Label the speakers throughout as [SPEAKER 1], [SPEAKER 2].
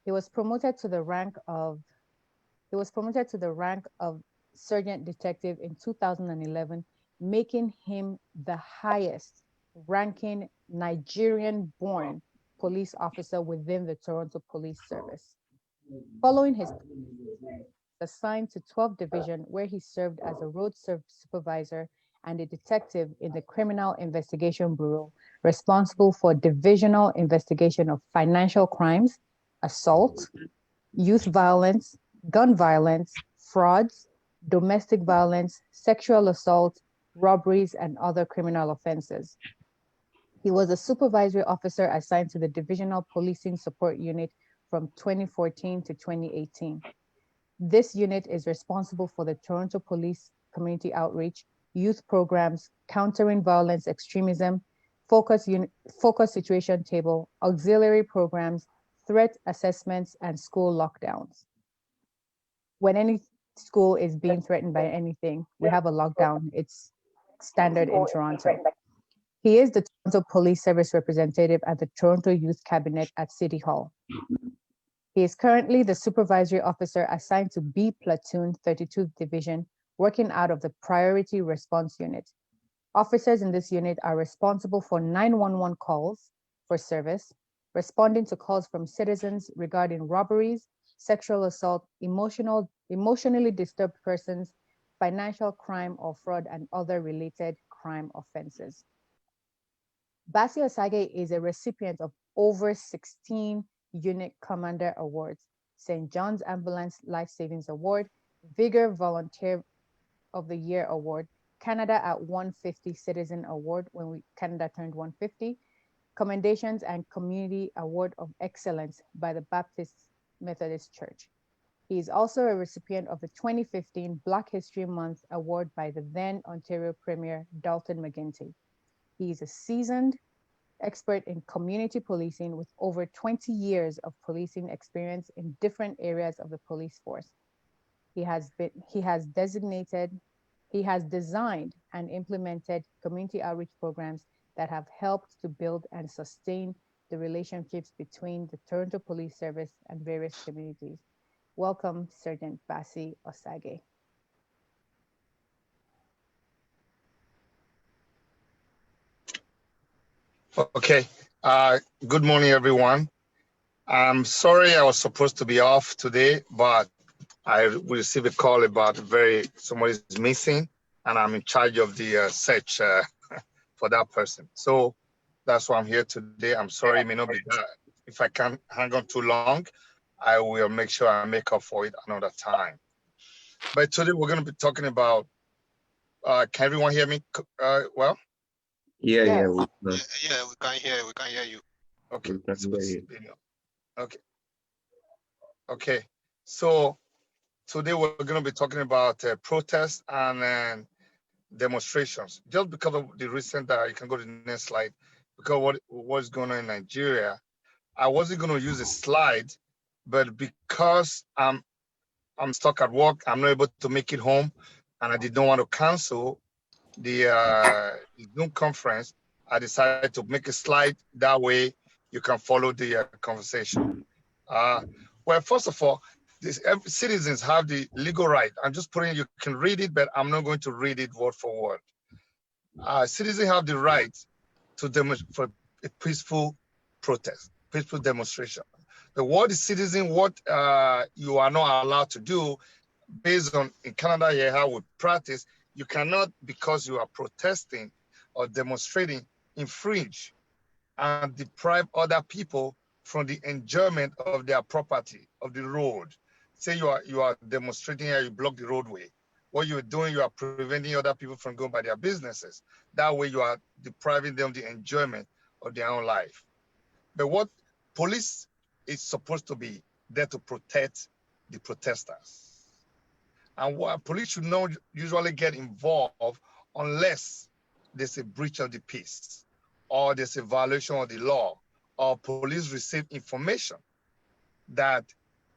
[SPEAKER 1] He was promoted to the rank of sergeant detective in 2011, making him the highest ranking Nigerian-born police officer within the Toronto Police Service. Following his assigned to 12th Division, where he served as a road supervisor and a detective in the Criminal Investigation Bureau, responsible for divisional investigation of financial crimes, assault, youth violence, gun violence, frauds, domestic violence, sexual assault, robberies, and other criminal offenses. He was a supervisory officer assigned to the Divisional Policing Support Unit from 2014 to 2018. This unit is responsible for the Toronto Police community outreach, youth programs, countering violence extremism, focus situation table, auxiliary programs, threat assessments, and school lockdowns. When any school is being threatened by anything, we have a lockdown. It's standard in Toronto. He is the Toronto Police Service representative at the Toronto Youth Cabinet at City Hall. He is currently the supervisory officer assigned to B Platoon 32th Division, working out of the Priority Response Unit. Officers in this unit are responsible for 911 calls for service, responding to calls from citizens regarding robberies, sexual assault, emotionally disturbed persons, financial crime or fraud, and other related crime offenses. Bassey Osagie is a recipient of over 16 Unit Commander Awards, St. John's Ambulance Life Savings Award, Vigor Volunteer of the Year Award, Canada at 150 Citizen Award when Canada turned 150, Commendations and Community Award of Excellence by the Baptist Methodist Church. He is also a recipient of the 2015 Black History Month Award by the then Ontario Premier Dalton McGuinty. He is a seasoned expert in community policing with over 20 years of policing experience in different areas of the police force. He has designed and implemented community outreach programs that have helped to build and sustain the relationships between the Toronto Police Service and various communities. Welcome, Sergeant Bassey Osagie.
[SPEAKER 2] Okay. Good morning, everyone. I'm sorry I was supposed to be off today, but I received a call about somebody's missing, and I'm in charge of the search for that person. So that's why I'm here today. I'm sorry, it may not be that. If I can't hang on too long, I will make sure I make up for it another time. But today we're going to be talking about, can everyone hear me well?
[SPEAKER 3] Yeah,
[SPEAKER 1] Yes.
[SPEAKER 3] we
[SPEAKER 4] can hear you.
[SPEAKER 2] Okay.
[SPEAKER 3] can hear you.
[SPEAKER 2] Okay. So today we're going to be talking about protests and demonstrations. Just because of the recent, you can go to the next slide, because what's going on in Nigeria, I wasn't going to use a slide, but because I'm stuck at work, I'm not able to make it home, and I did not want to cancel the Zoom conference, I decided to make a slide. That way you can follow the conversation. Well, first of all, citizens have the legal right. I'm just putting, you can read it, but I'm not going to read it word for word. Citizens have the right to demonstrate for a peaceful protest, peaceful demonstration. The word is citizen, what you are not allowed to do based on in Canada here how we practice, you cannot, because you are protesting or demonstrating, infringe and deprive other people from the enjoyment of their property, of the road. Say you are demonstrating here, you block the roadway. What you're doing, you are preventing other people from going by their businesses. That way you are depriving them the enjoyment of their own life. But what police is supposed to be there to protect the protesters. And what police should not usually get involved unless there's a breach of the peace or there's a violation of the law or police receive information that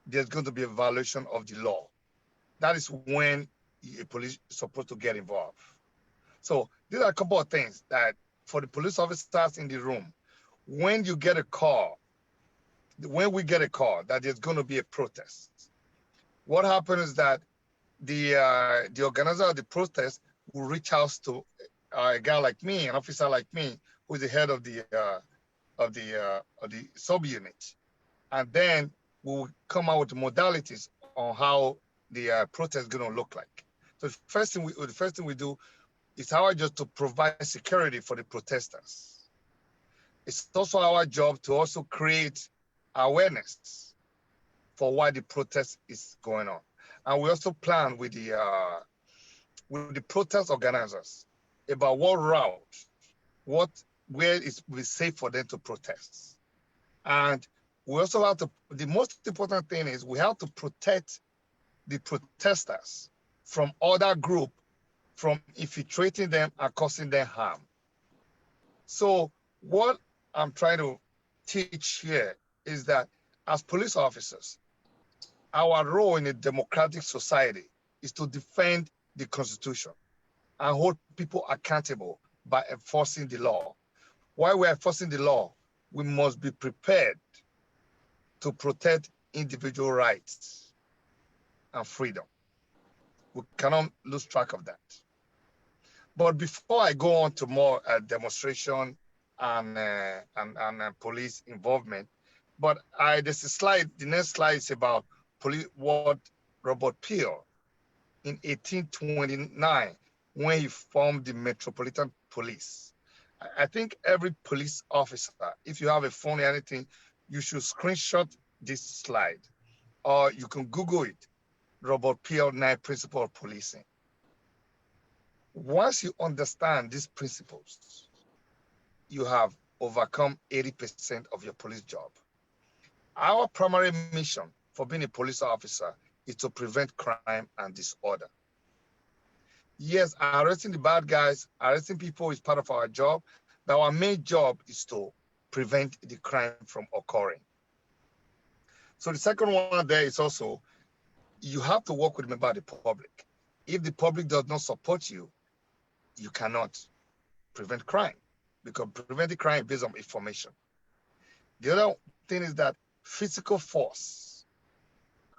[SPEAKER 2] there's going to be a violation of the law. That is when the police is supposed to get involved. So these are a couple of things that for the police officers in the room, when you get a call when we get a call that there's going to be a protest, what happens is that the organizer of the protest will reach out to a guy like me, an officer like me, who is the head of the subunit, and then we'll come out with modalities on how the protest is going to look like. So the first thing we do is our job to provide security for the protesters. It's also our job to also create awareness for why the protest is going on. And we also plan with the protest organizers about what route, where it will be safe for them to protest. And we also have to, the most important thing is we have to protect the protesters from other group from infiltrating them and causing them harm. So what I'm trying to teach here is that as police officers, our role in a democratic society is to defend the Constitution and hold people accountable by enforcing the law. While we're enforcing the law, we must be prepared to protect individual rights and freedom. We cannot lose track of that. But before I go on to more demonstration and police involvement, but there's a slide. The next slide is about what Robert Peel in 1829 when he formed the Metropolitan Police. I think every police officer, if you have a phone or anything, you should screenshot this slide, or you can Google it. Robert Peel 9 Principles of Policing. Once you understand these principles, you have overcome 80% of your police job. Our primary mission for being a police officer is to prevent crime and disorder. Yes, arresting the bad guys, arresting people is part of our job, but our main job is to prevent the crime from occurring. So the second one there is also, you have to work with a member of the public. If the public does not support you, you cannot prevent crime, because preventing crime is based on information. The other thing is that physical force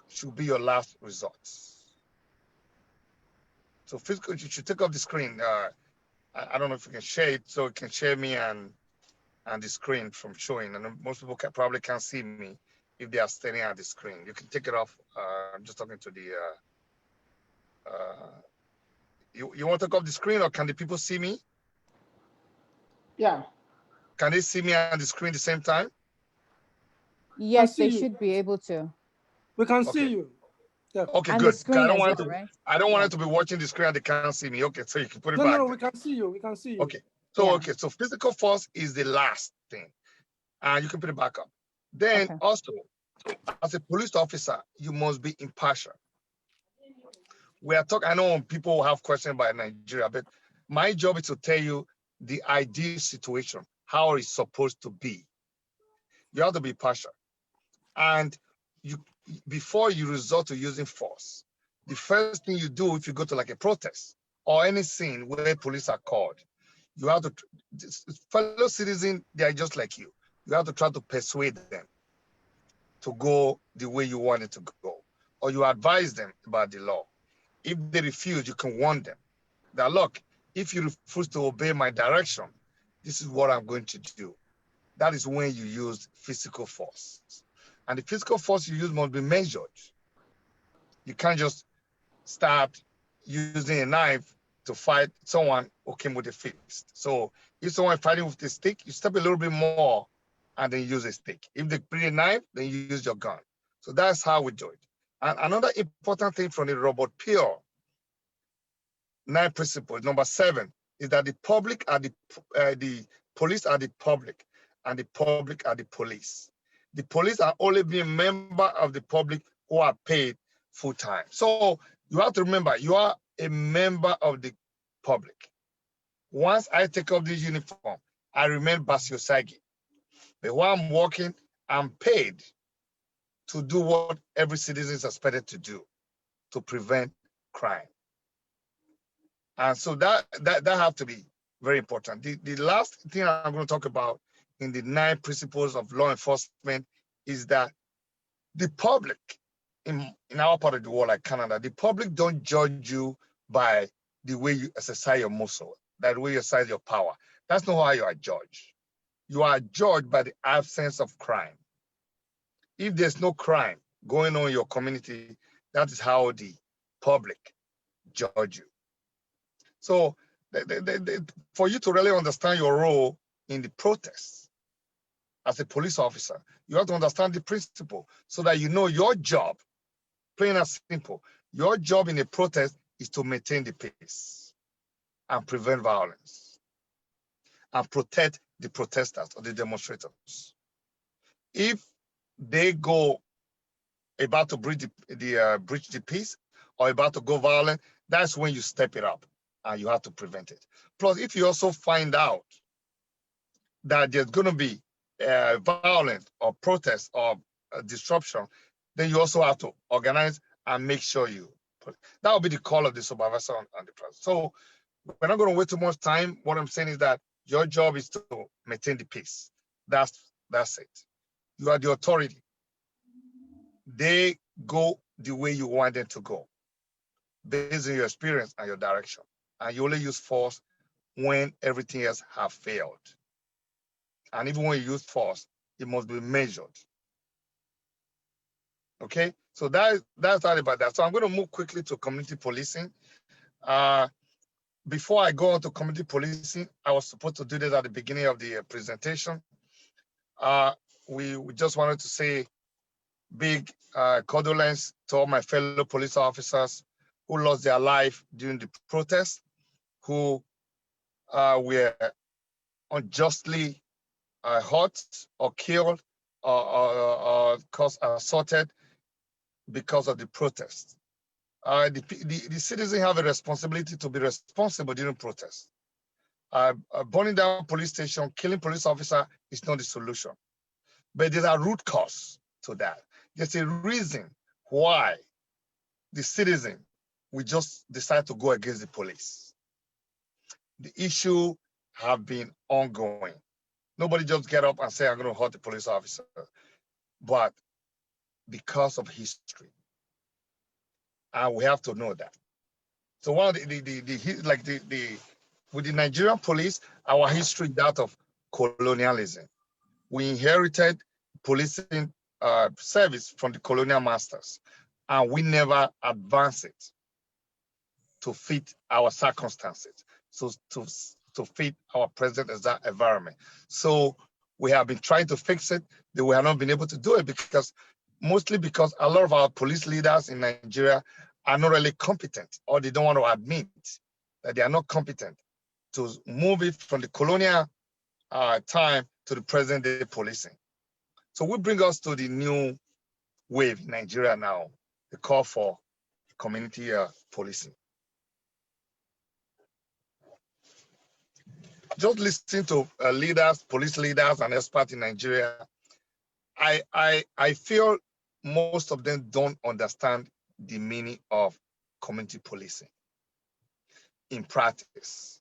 [SPEAKER 2] should be your last resort. So physical, you should take off the screen. I don't know if you can share it, so it can share me and the screen from showing. And most people probably can't see me if they are staring at the screen. You can take it off. I'm just talking to the. You want to take off the screen, or can the people see me?
[SPEAKER 3] Yeah.
[SPEAKER 2] Can they see me on the screen at the same time?
[SPEAKER 1] Yes, they should be able to.
[SPEAKER 3] We can see you. Yeah.
[SPEAKER 2] Okay,
[SPEAKER 1] And
[SPEAKER 2] good.
[SPEAKER 1] the screen
[SPEAKER 2] I don't
[SPEAKER 1] as
[SPEAKER 2] want
[SPEAKER 1] well,
[SPEAKER 2] to.
[SPEAKER 1] right?
[SPEAKER 2] I don't want it to be watching the screen and they can't see me. Okay, so you can put it back.
[SPEAKER 3] No, we can see you. We can see you.
[SPEAKER 2] Okay. So
[SPEAKER 1] Yeah.
[SPEAKER 2] okay, so physical force is the last thing, and you can put it back up. Then
[SPEAKER 1] Okay.
[SPEAKER 2] also, as a police officer, you must be impartial. We are talking. I know people have questions about Nigeria, but my job is to tell you the ideal situation, how it's supposed to be. You have to be partial, and before you resort to using force, the first thing you do if you go to like a protest or any scene where police are called, you have to, fellow citizens, they are just like you. You have to try to persuade them to go the way you want it to go, or you advise them about the law. If they refuse, you can warn them that, look, if you refuse to obey my direction, this is what I'm going to do. That is when you use physical force. And the physical force you use must be measured. You can't just start using a knife to fight someone who came with a fist. So if someone is fighting with a stick, you step a little bit more and then use a stick. If they bring a knife, then you use your gun. So that's how we do it. And another important thing from the Robert Peel 9 principles, number 7, is that the public are the police are the public, and the public are the police. The police are only being member of the public who are paid full time. So you have to remember, you are a member of the public. Once I take off this uniform, I remain Bassey Osagie. But while I'm working, I'm paid to do what every citizen is expected to do, to prevent crime. And so that have to be very important. The last thing I'm going to talk about in the 9 principles of law enforcement is that the public in our part of the world, like Canada, the public don't judge you by the way you exercise your muscle, that way you exercise your power. That's not how you are judged. You are judged by the absence of crime. If there's no crime going on in your community, that is how the public judge you. So for you to really understand your role in the protests as a police officer, you have to understand the principle so that you know your job, plain and simple, your job in a protest is to maintain the peace and prevent violence and protect the protesters or the demonstrators. If they go about to breach the peace or about to go violent, that's when you step it up and you have to prevent it. Plus, if you also find out that there's going to be violence or protest or disruption, then you also have to organize and make sure you put. That will be the call of the supervisor on the process. So we're not going to wait too much time. What I'm saying is that your job is to maintain the peace. That's it. You are the authority. They go the way you want them to go, based on your experience and your direction. And you only use force when everything else have failed. And even when you use force, it must be measured. Okay, so that's all about that. So I'm going to move quickly to community policing. Before I go on to community policing, I was supposed to do this at the beginning of the presentation. We just wanted to say big condolence to all my fellow police officers who lost their life during the protest, who were unjustly hurt or killed or assaulted because of the protest. The citizens have a responsibility to be responsible during protests. Burning down police station, killing police officer is not the solution. But there's a root cause to that. There's a reason why the citizen will just decide to go against the police. The issue have been ongoing. Nobody just get up and say, I'm going to hurt the police officer. But because of history, and we have to know that. So one of with the Nigerian police, our history is that of colonialism. We inherited policing service from the colonial masters, and we never advanced it to fit our circumstances, so to fit our present environment. So we have been trying to fix it, but we have not been able to do it mostly because a lot of our police leaders in Nigeria are not really competent, or they don't want to admit that they are not competent to move it from the colonial time to the present day policing. So we bring us to the new wave in Nigeria now, the call for community policing. Just listening to leaders, police leaders and experts in Nigeria, I feel most of them don't understand the meaning of community policing in practice.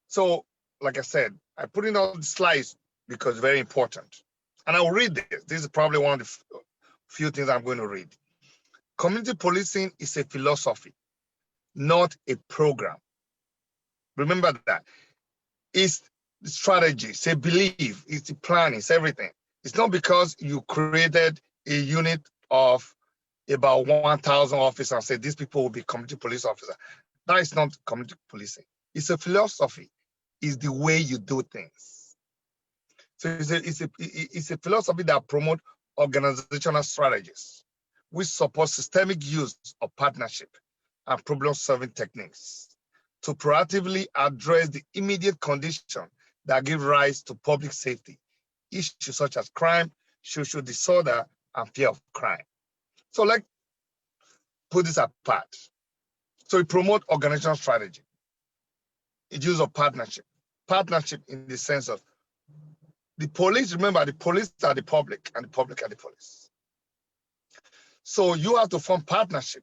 [SPEAKER 2] So, like I said, I put in all the slides because it's very important. And I'll read this. This is probably one of the few things I'm going to read. Community policing is a philosophy, not a program. Remember that. It's the strategy, it's a belief, it's the plan, it's everything. It's not because you created a unit of about 1,000 officers and said these people will be community police officers. That is not community policing. It's a philosophy. It's the way you do things. So it's a philosophy that promotes organizational strategies. We support systemic use of partnership and problem-solving techniques to proactively address the immediate condition that give rise to public safety, issues such as crime, social disorder, and fear of crime. So let's put this apart. So we promote organizational strategy, the use of partnership in the sense of the police. Remember, the police are the public and the public are the police. So you have to form partnership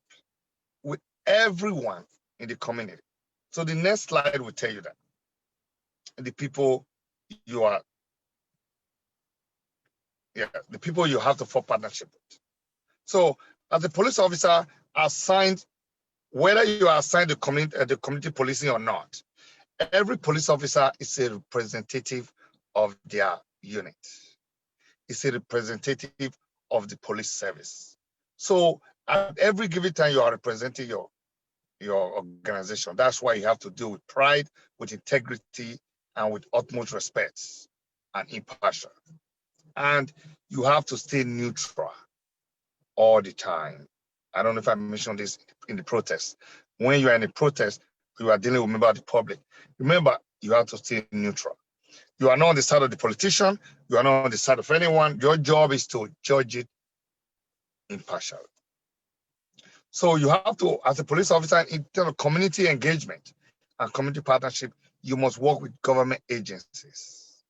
[SPEAKER 2] with everyone in the community. So the next slide will tell you that the people you are Yeah, the people you have to form partnership with. So as a police officer assigned, whether you are assigned the community policing or not, every police officer is a representative of their unit. It's a representative of the police service. So at every given time, you are representing your organization. That's why you have to do with pride, with integrity, and with utmost respect and impartial. And you have to stay neutral all the time. I don't know if I mentioned this in the protest. When you are in a protest, you are dealing with members of the public. Remember, you have to stay neutral. You are not on the side of the politician. You are not on the side of anyone. Your job is to judge it impartially. So you have to, as a police officer, in terms of community engagement and community partnership, you must work with government agencies.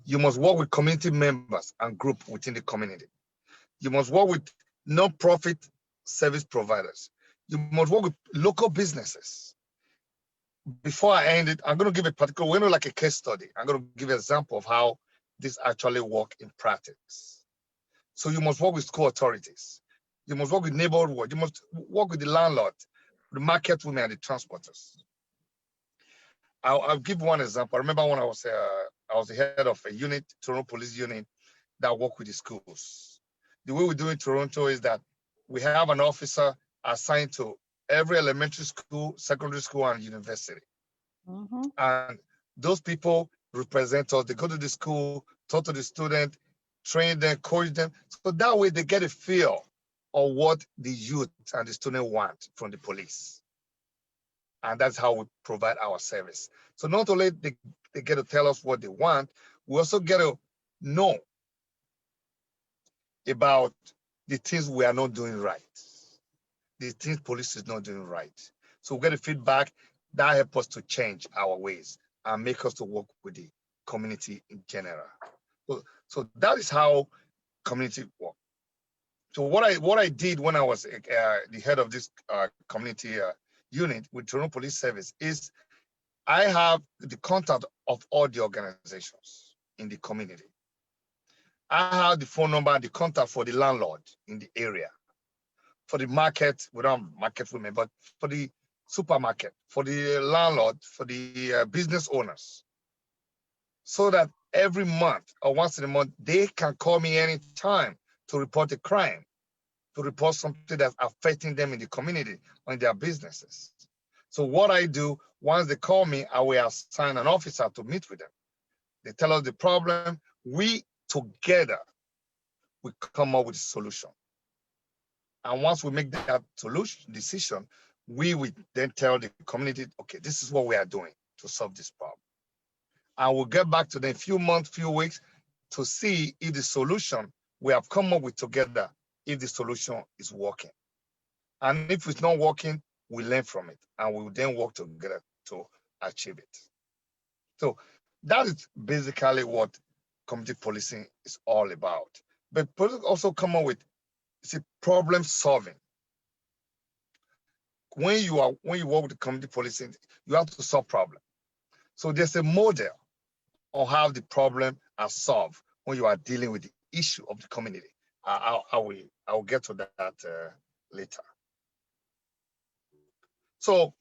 [SPEAKER 2] You must work with community members and groups within the community. You must work with non-profit service providers. You must work with local businesses. Before I end it, I'm going to give a particular, we're not like a case study. I'm going to give an example of how this actually works in practice. So you must work with school authorities. You must work with neighborhood watch. You must work with the landlord, the market women, and the transporters. I'll give one example. I remember when I was the head of a unit, Toronto Police Unit, that worked with the schools. The way we do in Toronto is that we have an officer assigned to every elementary school, secondary school, and university. And those people represent us. They go to the school, talk to the student, train them, coach them. So that way they get a feel of what the youth and the student want from the police. And that's how we provide our service. So not only they get to tell us what they want, we also get to know about the things we are not doing right, the things police is not doing right. So we get a feedback that helps us to change our ways and make us to work with the community in general. So that is how community work. So what I did when I was the head of this community unit with Toronto Police Service is I have the contact of all the organizations in the community. I have the phone number and the contact for the landlord in the area, for the market, we don't have market women, but for the supermarket, for the landlord, for the business owners, so that every month or once in a month, they can call me anytime to report a crime, to report something that's affecting them in the community or in their businesses. So what I do, once they call me, I will assign an officer to meet with them. They tell us the problem. We together, we come up with a solution. And once we make that solution decision, we will then tell the community, okay, this is what we are doing to solve this problem. And we'll get back to them in a few months, few weeks to see if the solution we have come up with together, if the solution is working. And if it's not working, we learn from it and we will then work together to achieve it. So that is basically what community policing is all about. But police also come up with problem solving. When you work with the community policing, you have to solve problems. So there's a model on how the problem are solved when you are dealing with the issue of the community. I will get to that later. So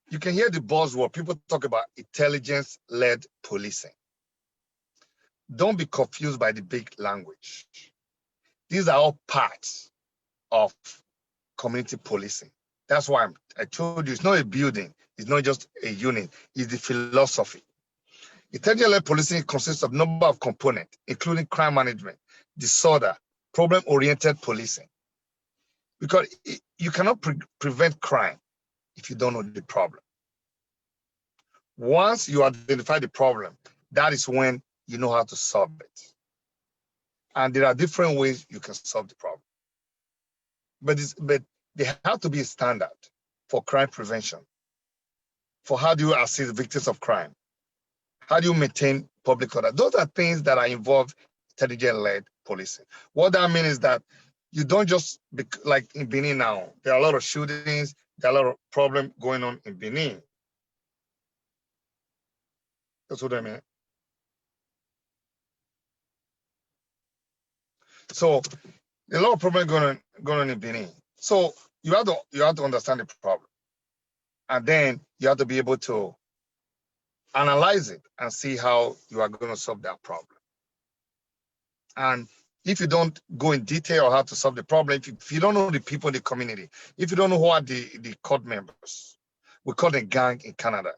[SPEAKER 2] you can hear the buzzword. People talk about intelligence-led policing. Don't be confused by the big language. These are all parts of community policing. That's why I told you it's not a building, it's not just a unit, it's the philosophy. Intelligence-led policing consists of a number of components, including crime management, disorder, problem-oriented policing. Because you cannot prevent crime if you don't know the problem. Once you identify the problem, that is when you know how to solve it. And there are different ways you can solve the problem. But there have to be a standard for crime prevention. For how do you assist victims of crime? How do you maintain public order? Those are things that are involved intelligence-led policing. What that means is that you don't just, like in Benin now, there are a lot of shootings, there are a lot of problems going on in Benin. That's what I mean. So a lot of problems going on in Benin. So you have to understand the problem, and then you have to be able to analyze it and see how you are going to solve that problem. And if you don't go in detail on how to solve the problem, if you don't know the people in the community, if you don't know who are the court members, we call them gang in Canada.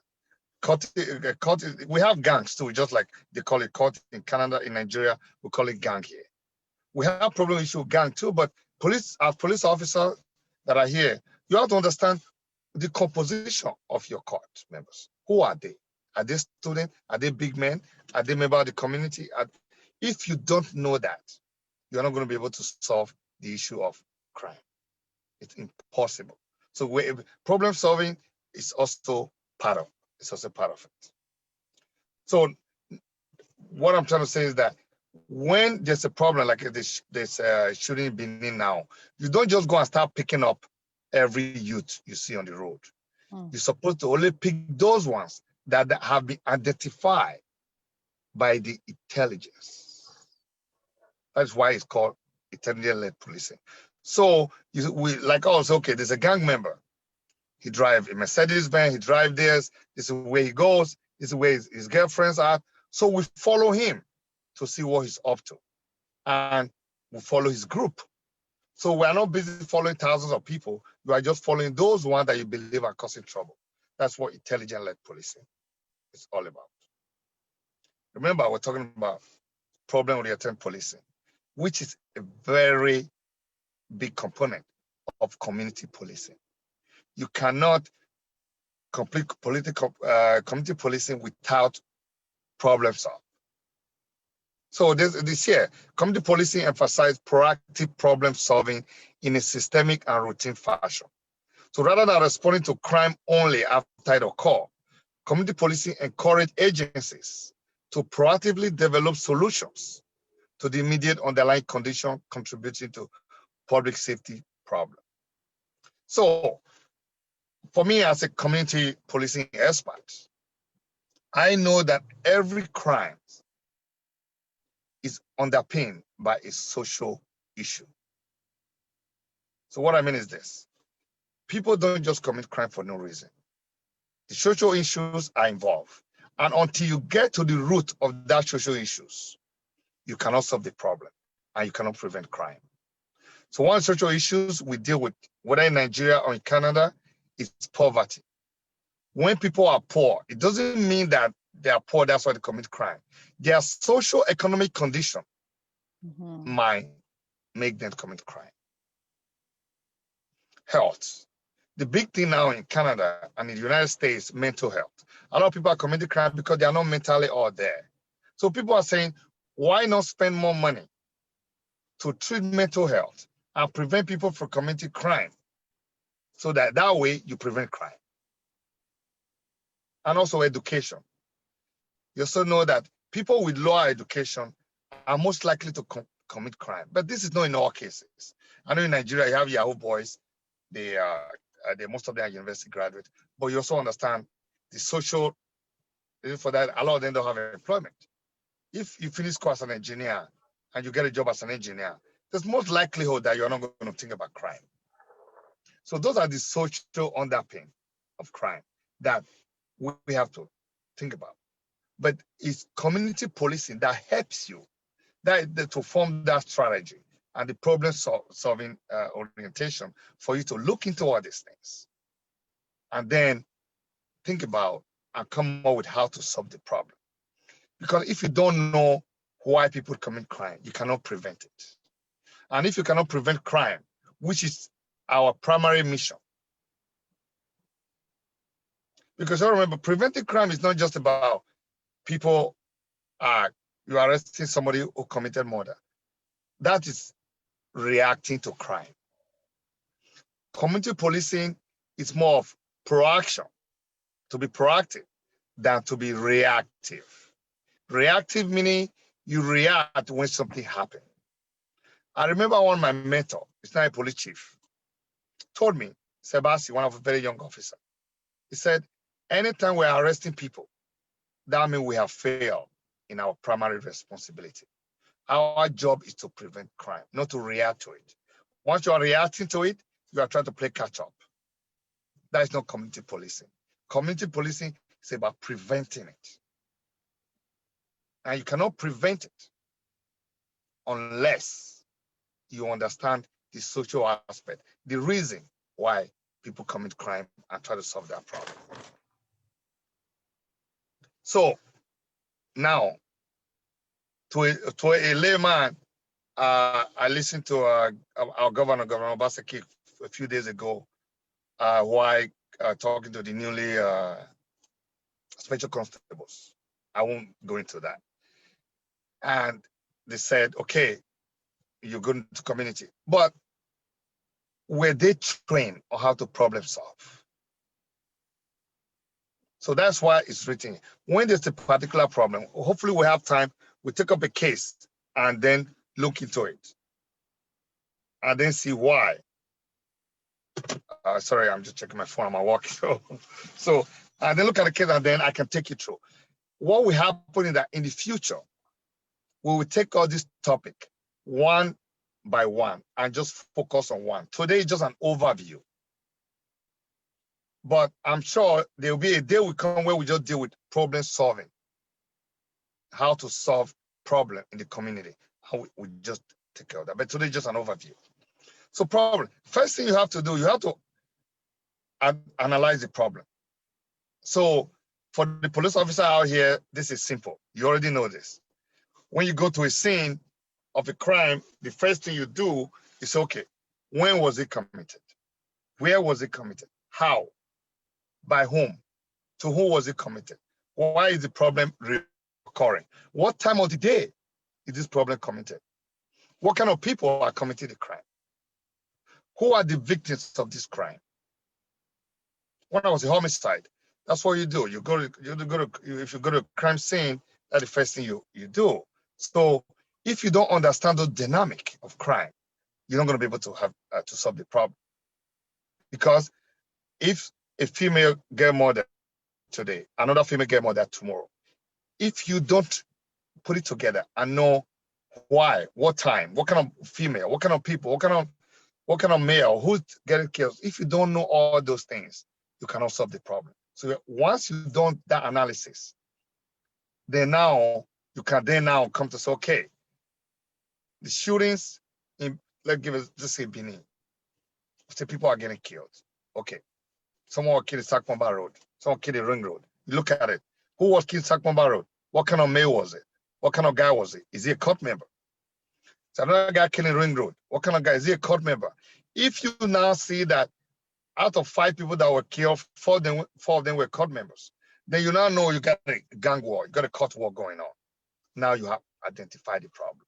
[SPEAKER 2] We have gangs too, just like they call it court in Canada. In Nigeria, we call it gang here. We have problem issue with gang too, but as police officers that are here, you have to understand the composition of your court members. Who are they? Are they students? Are they big men? Are they members of the community? If you don't know that, you're not going to be able to solve the issue of crime. It's impossible. So problem solving is also part of it. So what I'm trying to say is that when there's a problem like this shooting in Benin now, you don't just go and start picking up every youth you see on the road. You're supposed to only pick those ones that have been identified by the intelligence. That's why it's called intelligence-led policing. So okay, there's a gang member. He drives a Mercedes-Benz, he drives this is where he goes, this is where his girlfriends are. So we follow him to see what he's up to. And we follow his group. So we are not busy following thousands of people. You are just following those ones that you believe are causing trouble. That's what intelligence-led policing is all about. Remember, we're talking about problem-oriented policing, which is a very big component of community policing. You cannot complete community policing without problem solving. So this year, community policing emphasized proactive problem solving in a systemic and routine fashion. So rather than responding to crime only after it occurs, community policing encourage agencies to proactively develop solutions to the immediate underlying condition contributing to public safety problem. So for me as a community policing expert, I know that every crime is underpinned by a social issue. So what I mean is this: people don't just commit crime for no reason. The social issues are involved. And until you get to the root of that social issues, you cannot solve the problem and you cannot prevent crime. So one social issues we deal with, whether in Nigeria or in Canada, is poverty. When people are poor, it doesn't mean that they are poor, that's why they commit crime. Their social economic condition might make them commit crime. Health. The big thing now in Canada and in the United States, mental health. A lot of people are committing crime because they are not mentally all there. So people are saying, why not spend more money to treat mental health and prevent people from committing crime, so that way you prevent crime? And also education. You also know that people with lower education are most likely to commit crime, but this is not in all cases. I know in Nigeria you have Yahoo boys, most of them are university graduates, but you also understand the social, for that a lot of them don't have employment. If you finish school as an engineer and you get a job as an engineer, there's most likelihood that you're not going to think about crime. So those are the social underpin of crime that we have to think about. But it's community policing that helps you to form that strategy and the problem solving orientation for you to look into all these things and then think about and come up with how to solve the problem. Because if you don't know why people commit crime, you cannot prevent it. And if you cannot prevent crime, which is our primary mission, because I remember preventing crime is not just about people, you arresting somebody who committed murder. That is reacting to crime. Community policing is more of proaction, to be proactive, than to be reactive. Reactive meaning you react when something happens. I remember one of my mentors, he's now a police chief, told me, Bassey, one of a very young officer, he said, anytime we're arresting people, that means we have failed in our primary responsibility. Our job is to prevent crime, not to react to it. Once you are reacting to it, you are trying to play catch up. That is not community policing. Community policing is about preventing it. And you cannot prevent it unless you understand the social aspect, the reason why people commit crime and try to solve that problem. So now, to a layman, I listened to our governor, Governor Bassey, a few days ago, while talking to the newly special constables. I won't go into that. And they said, okay, you're going to community, but were they trained on how to problem solve? So that's why it's written. When there's a particular problem, hopefully we have time, we take up a case and then look into it and then see why. Sorry, I'm just checking my phone. I'm walking. So and then look at the case and then I can take you through. What will happen is that in the future, we will take all this topic one by one and just focus on one. Today is just an overview. But I'm sure there will be a day will come where we just deal with problem solving, how to solve problem in the community. How we just take care of that. But today is just an overview. So problem, first thing you have to do, you have to analyze the problem. So for the police officer out here, this is simple. You already know this. When you go to a scene of a crime, the first thing you do is, okay, when was it committed? Where was it committed? How? By whom? To whom was it committed? Why is the problem recurring? What time of the day is this problem committed? What kind of people are committing the crime? Who are the victims of this crime? When I was a homicide, that's what you do. If you go to a crime scene, that's the first thing you do. So if you don't understand the dynamic of crime, you're not going to be able to have to solve the problem. Because if a female get murdered today, another female get murdered tomorrow, if you don't put it together and know why, what time, what kind of female, what kind of people, what kind of male, who's getting killed, if you don't know all those things, you cannot solve the problem. So once you don't that analysis, then now you can then now come to say, okay, the shootings in, let's say Benin, say people are getting killed. Okay, someone was killed in Sakmamba Road, someone killed in Ring Road. You look at it, who was killed in Sakmamba Road? What kind of male was it? What kind of guy was it? Is he a court member? So another guy killing Ring Road. What kind of guy? Is he a court member? If you now see that out of 5 people that were killed, 4 of them were court members, then you now know you got a gang war, you got a court war going on. Now you have identified the problem.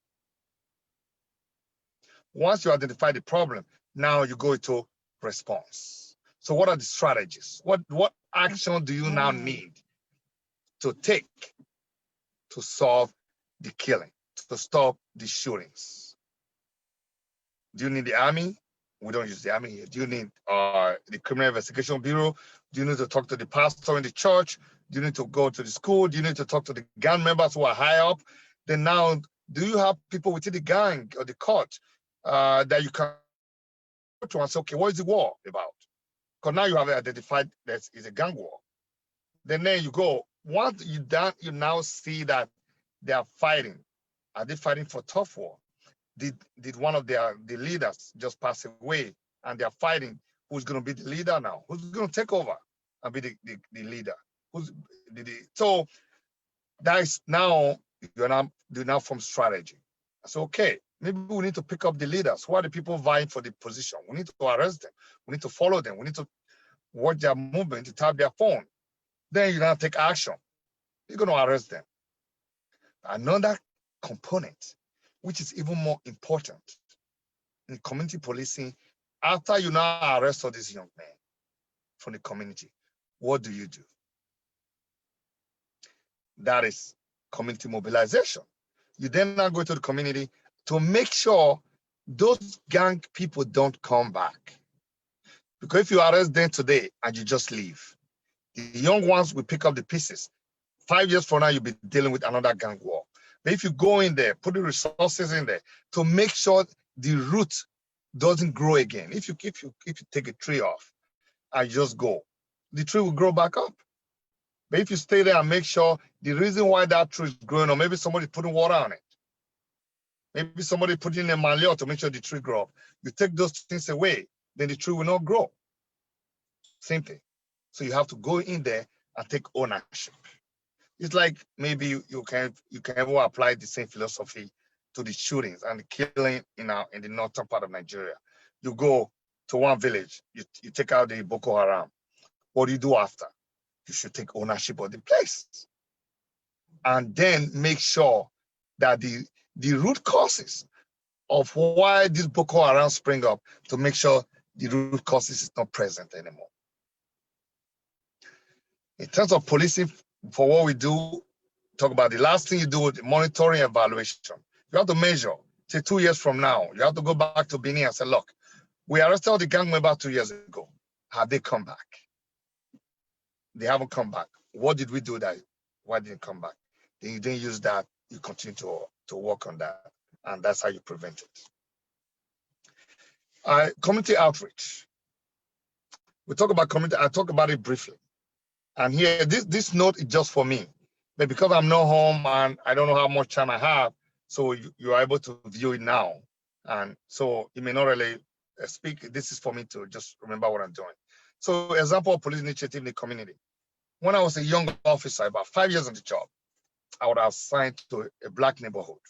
[SPEAKER 2] Once you identify the problem, now you go to response. So what are the strategies? What action do you now need to take to solve the killing, to stop the shootings? Do you need the army? We don't use the army here. Do you need the Criminal Investigation Bureau? Do you need to talk to the pastor in the church? Do you need to go to the school? Do you need to talk to the gang members who are high up? Then now, do you have people within the gang or the court that you can go to and say, okay, what is the war about? Because now you have identified that it's a gang war. Then you go, once you done, you now see that they are fighting. Are they fighting for tough war? Did one of the leaders just pass away and they're fighting? Who's going to be the leader now? Who's going to take over and be the leader? So that is now, you're now from strategy. So, okay, maybe we need to pick up the leaders. Who are the people vying for the position? We need to arrest them. We need to follow them. We need to watch their movement, to tap their phone. Then you now take action. You're going to arrest them. Another component, which is even more important in community policing, after you now arrest all these young men from the community, what do you do? That is community mobilization. You then now go to the community to make sure those gang people don't come back. Because if you arrest them today and you just leave, the young ones will pick up the pieces. 5 years from now, you'll be dealing with another gang war. But if you go in there, put the resources in there to make sure the root doesn't grow again. If you take a tree off and just go, the tree will grow back up. But if you stay there and make sure the reason why that tree is growing, or maybe somebody putting water on it, maybe somebody putting in a manure to make sure the tree grow up, you take those things away, then the tree will not grow. Same thing. So you have to go in there and take ownership. It's like maybe you can ever apply the same philosophy to the shootings and the killing in the northern part of Nigeria. You go to one village, you take out the Boko Haram. What do you do after? You should take ownership of the place. And then make sure that the root causes of why this Boko Haram spring up, to make sure the root causes is not present anymore. In terms of policing, for what we do, talk about the last thing you do with monitoring evaluation. You have to measure. Say 2 years from now, you have to go back to Benin and say, look, we arrested all the gang members 2 years ago. Have they come back? They haven't come back. What did we do that? Why didn't come back? Then you didn't use that. You continue to work on that. And that's how you prevent it. Community outreach. We talk about community. I talk about it briefly. And here, this note is just for me. But because I'm not home and I don't know how much time I have, so you are able to view it now. And so you may not really speak. This is for me to just remember what I'm doing. So example of police initiative in the community. When I was a young officer, about 5 years on the job, I was assigned to a Black neighborhood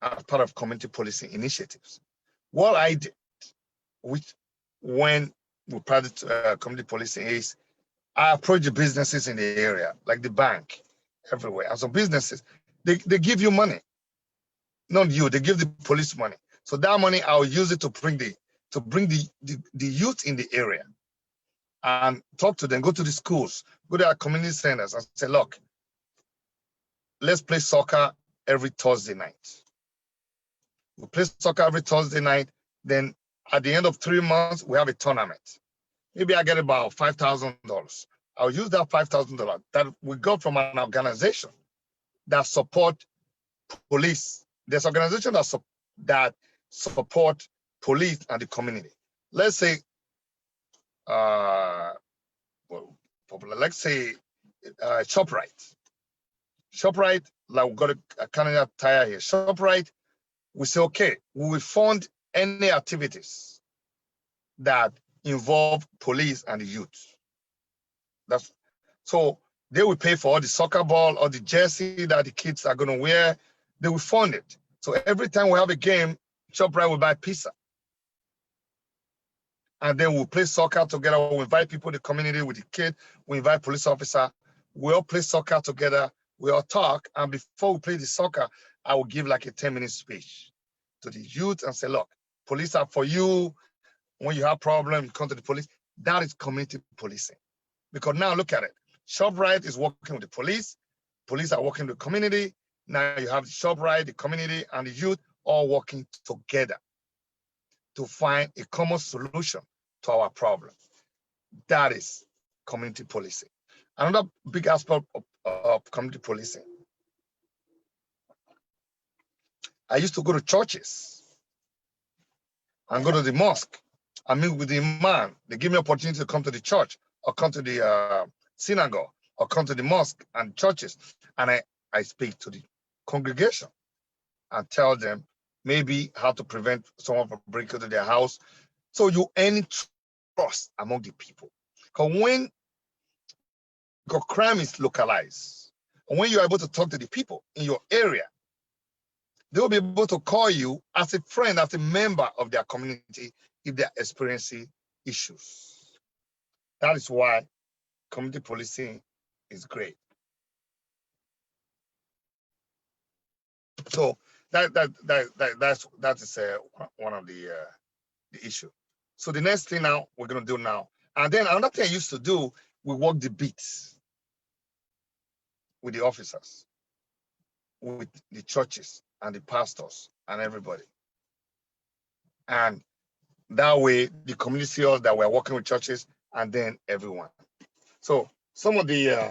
[SPEAKER 2] as part of community policing initiatives. What I did, which when we practiced community policing, is I approach the businesses in the area, like the bank, everywhere. And some businesses, they give you money. Not you, they give the police money. So that money, I'll use it to bring the youth in the area and talk to them, go to the schools, go to our community centers and say, look, let's play soccer every Thursday night. We play soccer every Thursday night. Then at the end of 3 months, we have a tournament. Maybe I get about $5,000. I'll use that $5,000 that we got from an organization that support police. There's organizations that support police and the community. Let's say, ShopRite. ShopRite, like we got a Canada Tire here. ShopRite, we say, okay, we will fund any activities that involve police and the youth. So they will pay for all the soccer ball or the jersey that the kids are going to wear. They will fund it. So every time we have a game, ShopRite will buy pizza. And then we'll play soccer together. We'll invite people in the community with the kid. We invite police officer. We all play soccer together. We all talk. And before we play the soccer, I will give like a 10-minute speech to the youth and say, look, police are for you. When you have problems, you come to the police. That is community policing. Because now look at it. ShopRite is working with the police. Police are working with the community. Now you have the ShopRite, the community, and the youth all working together to find a common solution to our problem. That is community policing. Another big aspect of community policing. I used to go to churches and go to the mosque. I meet with the imam. They give me opportunity to come to the church or come to the synagogue or come to the mosque and churches. And I speak to the congregation and tell them maybe how to prevent someone from breaking into their house. So you earn trust among the people. Because when crime is localized, and when you're able to talk to the people in your area, they'll be able to call you as a friend, as a member of their community if they're experiencing issues. That is why community policing is great. So that is one of the issue. So the next thing now we're gonna do now, and then another thing I used to do, we walk the beats with the officers, with the churches and the pastors and everybody, and that way the community sees that we're working with churches and then everyone. So some of the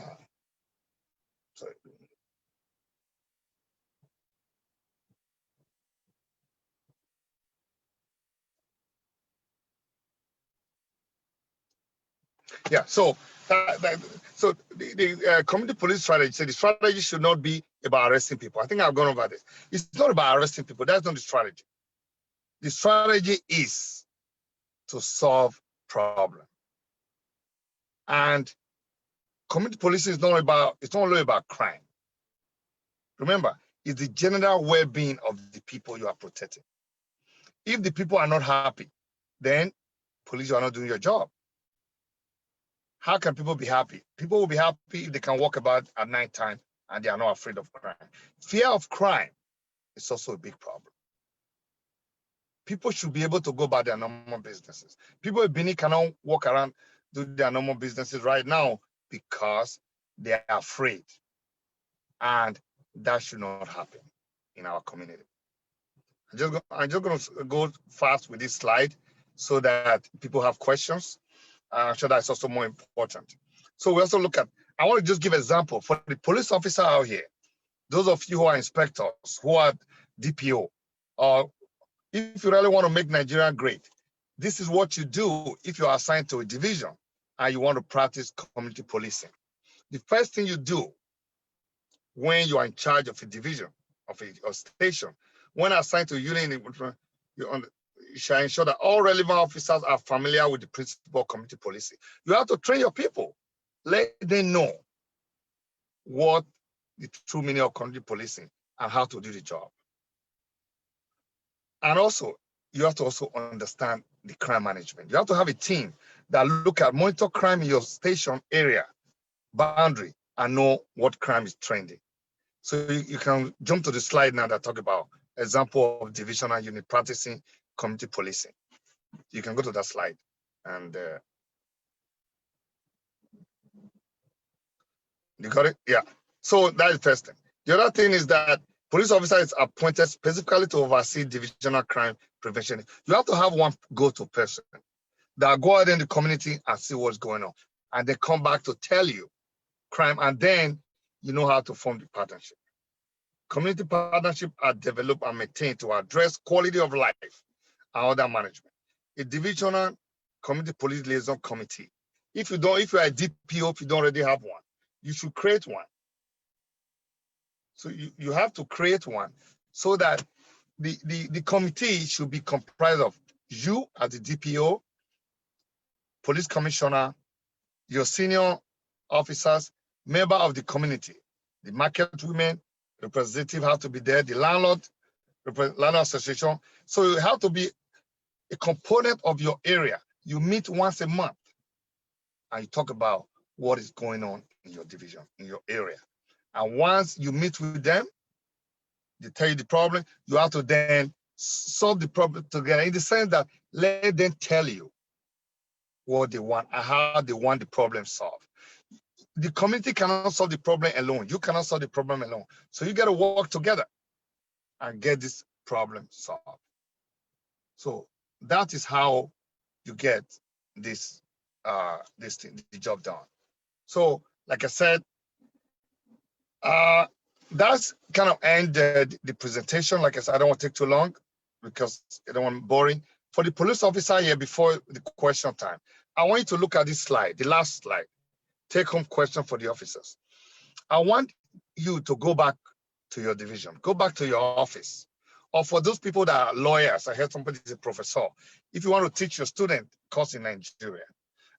[SPEAKER 2] Yeah. So the community police strategy. So the strategy should not be about arresting people. I think I've gone over this. It's not about arresting people. That's not the strategy. The strategy is to solve problem. And community policing is not about, it's not only about crime. Remember, it's the general well-being of the people you are protecting. If the people are not happy, then police are not doing your job. How can people be happy? People will be happy if they can walk about at nighttime and they are not afraid of crime. Fear of crime is also a big problem. People should be able to go about their normal businesses. People in Benin cannot walk around, do their normal businesses right now because they are afraid. And that should not happen in our community. I'm just going to go fast with this slide so that people have questions. I'm sure that's also more important. So we also look at, I want to just give an example for the police officer out here, those of you who are inspectors, who are DPO, or if you really want to make Nigeria great, this is what you do if you are assigned to a division and you want to practice community policing. The first thing you do when you are in charge of a division, of a station, when assigned to a unit, you shall ensure that all relevant officers are familiar with the principle of community policing. You have to train your people. Let them know what the true meaning of community policing and how to do the job. And also, you have to also understand the crime management. You have to have a team that monitor crime in your station area, boundary, and know what crime is trending. So you can jump to the slide now that talk about example of divisional unit practicing community policing. You can go to that slide and you got it? Yeah. So that is the first thing. The other thing is that police officer is appointed specifically to oversee divisional crime prevention. You have to have one go-to person that go out in the community and see what's going on. And they come back to tell you crime, and then you know how to form the partnership. Community partnerships are developed and maintained to address quality of life and other management. A divisional community police liaison committee. If you are a DPO, if you don't already have one, you should create one. So you have to create one so that the committee should be comprised of you as the DPO, police commissioner, your senior officers, member of the community, the market women, representative have to be there, the landlord association. So you have to be a component of your area. You meet once a month and you talk about what is going on in your division, in your area. And once you meet with them, they tell you the problem, you have to then solve the problem together in the sense that let them tell you what they want and how they want the problem solved. The community cannot solve the problem alone. You cannot solve the problem alone. So you got to work together and get this problem solved. So that is how you get this the job done. So like I said, that's kind of ended the presentation. Like I said, I don't want to take too long because I don't want boring. For the police officer here, before the question time, I want you to look at this slide, the last slide, take home question for the officers. I want you to go back to your division, go back to your office. Or for those people that are lawyers, I heard somebody is a professor. If you want to teach your student course in Nigeria,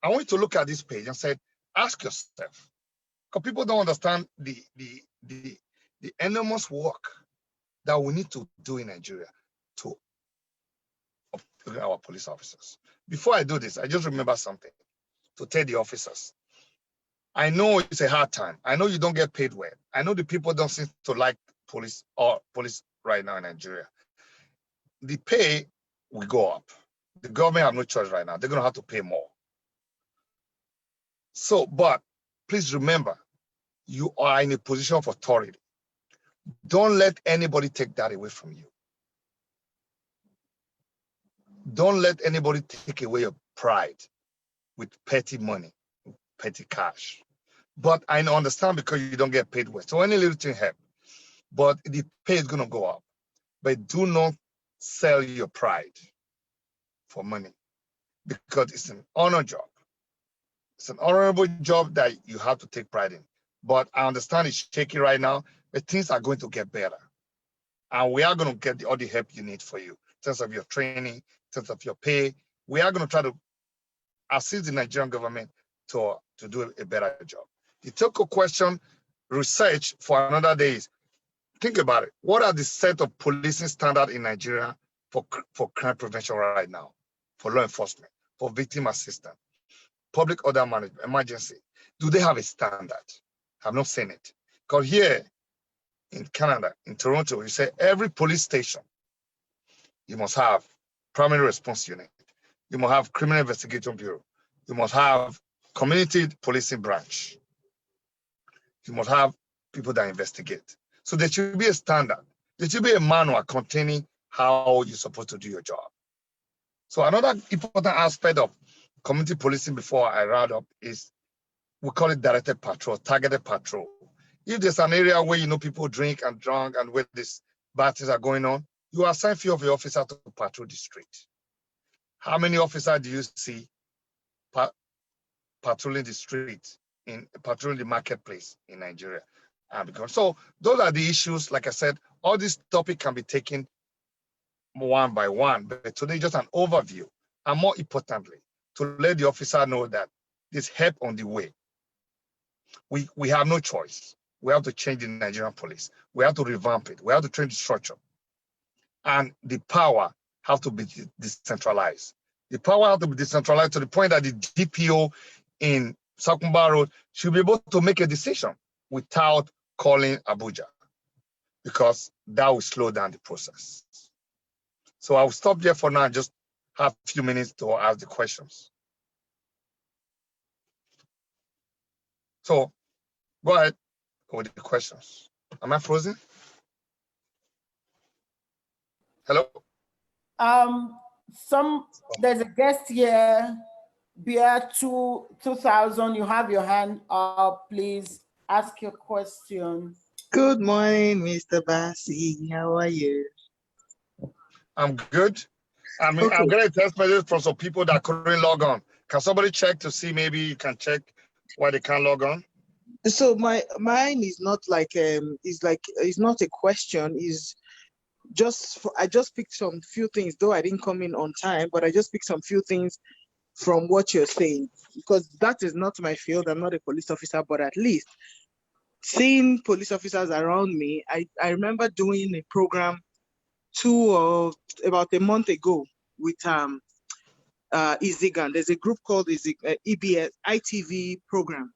[SPEAKER 2] I want you to look at this page and say, ask yourself, because people don't understand the enormous work that we need to do in Nigeria to upgrade our police officers. Before I do this, I just remember something to tell the officers. I know it's a hard time. I know you don't get paid well. I know the people don't seem to like police right now in Nigeria. The pay will go up. The government have no choice right now. They're going to have to pay more. So, but please remember, you are in a position of authority. Don't let anybody take that away from you. Don't let anybody take away your pride with petty money, petty cash. But I understand because you don't get paid well. So any little thing help. But the pay is going to go up. But do not sell your pride for money because it's an honor job. It's an honorable job that you have to take pride in. But I understand it's shaky right now, but things are going to get better. And we are going to get all the help you need for you in terms of your training, in terms of your pay. We are going to try to assist the Nigerian government to do a better job. The Toko question research for another day is, think about it. What are the set of policing standards in Nigeria for crime prevention right now, for law enforcement, for victim assistance, public order management, emergency? Do they have a standard? I've not seen it. Because here in Canada, in Toronto, you say every police station, you must have primary response unit. You must have criminal investigation bureau. You must have community policing branch. You must have people that investigate. So there should be a standard. There should be a manual containing how you're supposed to do your job. So another important aspect of community policing before I round up is, we call it directed patrol, targeted patrol. If there's an area where you know people drink and drunk and where these bad things are going on, you assign few of your officers to patrol the street. How many officers do you see patrolling the street, patrolling the marketplace in Nigeria? So those are the issues. Like I said, all this topic can be taken one by one, but today just an overview. And more importantly, to let the officer know that there's help on the way. We have no choice. We have to change the Nigerian police. We have to revamp it. We have to change the structure. And the power have to be decentralized. The power have to be decentralized to the point that the DPO in Sakumba Road should be able to make a decision without calling Abuja, because that will slow down the process. So I'll stop there for now and just have a few minutes to ask the questions. So go ahead with the questions. Am I frozen? Hello?
[SPEAKER 5] There's a guest here, Beer 2000. You have your hand up. Please ask your question.
[SPEAKER 6] Good morning, Mr. Bassey. How are you?
[SPEAKER 2] I'm good. I'm getting a text message from some people that couldn't log on. Can somebody check to see, maybe you can check why they can't log on?
[SPEAKER 6] So mine is not like it's not a question. Is just I just picked some few things, though I didn't come in on time, but I just picked some few things from what you're saying, because that is not my field. I'm not a police officer, but at least seeing police officers around me, I remember doing a program about a month ago with Izigan. There's a group called EBS ITV program,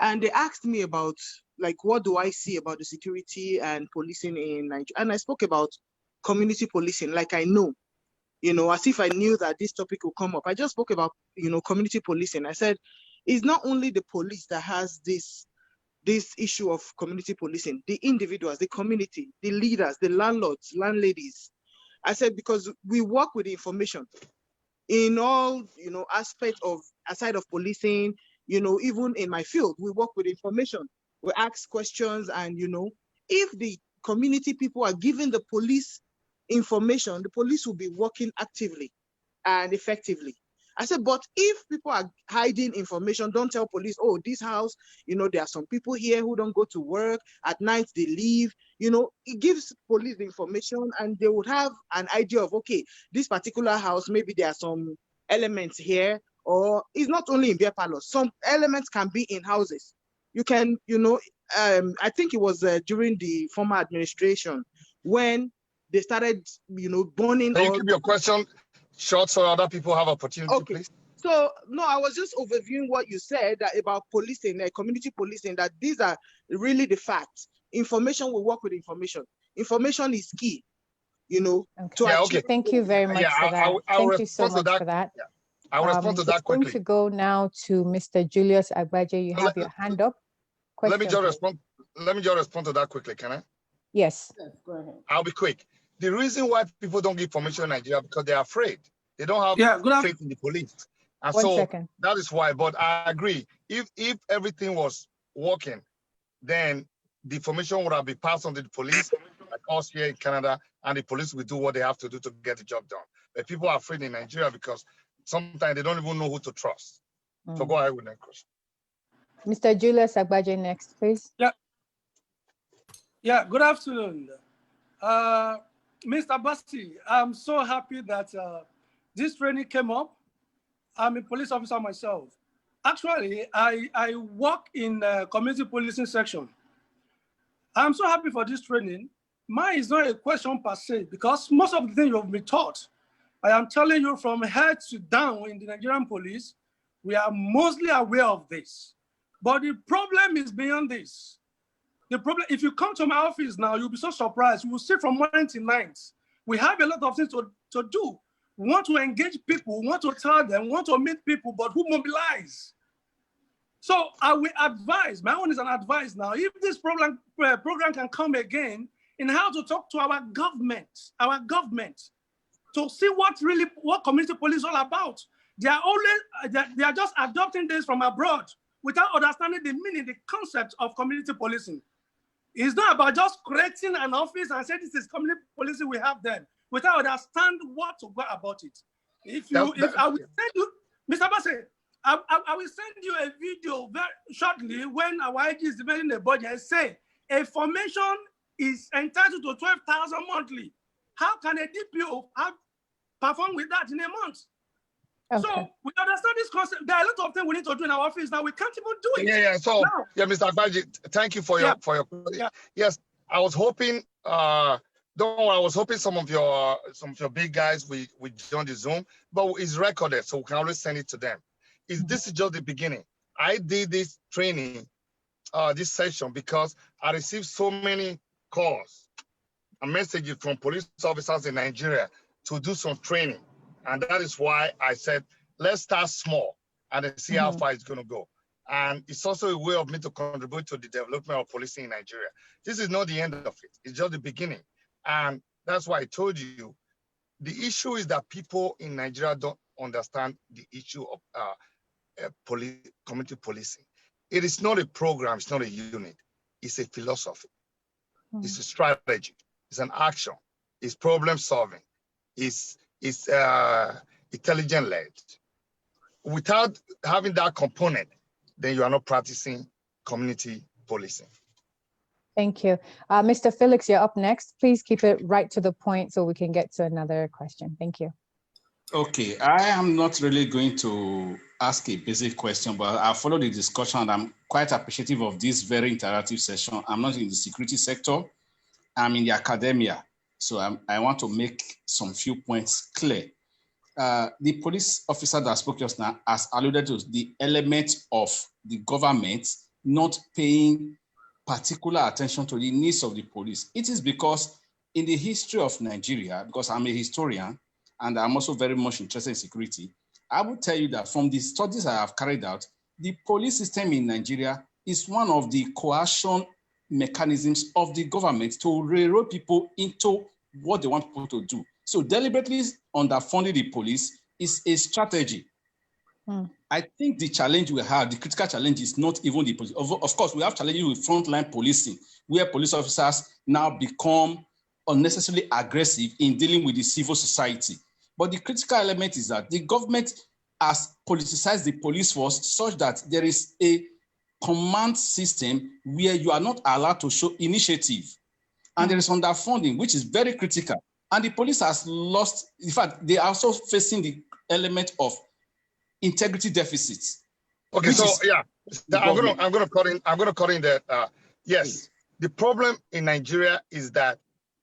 [SPEAKER 6] and they asked me about, like, what do I see about the security and policing in Nigeria? And I spoke about community policing, like I know, as if I knew that this topic would come up. I just spoke about, community policing. I said, it's not only the police that has this issue of community policing, the individuals, the community, the leaders, the landlords, landladies. I said, because we work with information in all, aspects of, aside of policing, even in my field, we work with information. We ask questions, and, if the community people are giving the police information, the police will be working actively and effectively. I said, but if people are hiding information, don't tell police, oh, this house, there are some people here who don't go to work, at night they leave, it gives police the information, and they would have an idea of, okay, this particular house, maybe there are some elements here, or it's not only in beer parlors, some elements can be in houses. You can, I think it was during the former administration when they started, burning.
[SPEAKER 2] Can you keep your question short so other people have opportunity,
[SPEAKER 6] okay,
[SPEAKER 2] please?
[SPEAKER 6] So, no, I was just overviewing what you said about policing, community policing, that these are really the facts. Information will work with information. Information is key,
[SPEAKER 1] Okay. Thank you very much for that. Thank you so much for that.
[SPEAKER 2] Yeah. I'll respond to that quickly.
[SPEAKER 1] I'm going to go now to Mr. Julius Agbaje. You have your hand up.
[SPEAKER 2] Let me just respond to that quickly, can I?
[SPEAKER 1] Yes.
[SPEAKER 5] Yes, go ahead.
[SPEAKER 2] I'll be quick. The reason why people don't give information in Nigeria because they're afraid. They don't have faith in the police. And
[SPEAKER 1] One second.
[SPEAKER 2] That is why. But I agree. If everything was working, then the information would have been passed on to the police, like us here in Canada, and the police will do what they have to do to get the job done. But people are afraid in Nigeria because sometimes they don't even know who to trust. So go ahead with that question.
[SPEAKER 1] Mr. Julius Agbaje next, please.
[SPEAKER 3] Yeah, good afternoon. Mr. Bassey, I'm so happy that this training came up. I'm a police officer myself. Actually, I work in the community policing section. I'm so happy for this training. Mine is not a question per se, because most of the things you've been taught, I am telling you from head to down in the Nigerian police, we are mostly aware of this. But the problem is beyond this. The problem, if you come to my office now, you'll be so surprised. You will see from morning to night. We have a lot of things to do. We want to engage people, we want to tell them, we want to meet people, but who mobilize? So I will advise, my own is an advice now, if this program can come again in how to talk to our government, to see what community police is all about. They are just adopting this from abroad without understanding the meaning, the concept of community policing. It's not about just creating an office and say this is community policing we have then, without understand what to go about it. I will send you, Mr. Bassey, I will send you a video very shortly when our IG is developing a budget and say a formation is entitled to 12,000 monthly. How can a DPO perform with that in a month? Okay. So we understand this concept. There are a lot of things we need to do in our office now. We can't even do it.
[SPEAKER 2] Yeah. So now, Mr. Agbaje, thank you for your Yes, I was hoping I was hoping some of your big guys we join the Zoom, but it's recorded, so we can always send it to them. This is just the beginning. I did this training, this session, because I received so many calls and messages from police officers in Nigeria to do some training. And that is why I said, let's start small and then see how far it's going to go. And it's also a way of me to contribute to the development of policing in Nigeria. This is not the end of it. It's just the beginning. And that's why I told you, the issue is that people in Nigeria don't understand the issue of community policing. It is not a program. It's not a unit. It's a philosophy. It's a strategy. It's an action. It's problem solving. It's intelligent-led. Without having that component, then you are not practicing community policing.
[SPEAKER 1] Thank you. Mr. Felix, you're up next. Please keep it right to the point so we can get to another question. Thank you.
[SPEAKER 7] Okay, I am not really going to ask a basic question, but I'll follow the discussion, and I'm quite appreciative of this very interactive session. I'm not in the security sector. I'm in the academia. So I want to make some few points clear. The police officer that spoke just now has alluded to the element of the government not paying particular attention to the needs of the police. It is because in the history of Nigeria, because I'm a historian and I'm also very much interested in security, I will tell you that from the studies I have carried out, the police system in Nigeria is one of the coercion mechanisms of the government to railroad people into what they want people to do. So deliberately underfunding the police is a strategy. I think the challenge we have, the critical challenge, is not even the police. Of course, we have challenges with frontline policing, where police officers now become unnecessarily aggressive in dealing with the civil society. But the critical element is that the government has politicized the police force such that there is a command system where you are not allowed to show initiative. And there is underfunding, which is very critical. And the police has lost, in fact, they are also facing the element of integrity deficits.
[SPEAKER 2] Okay, so yeah, I'm gonna cut in that. Yes, the problem in Nigeria is that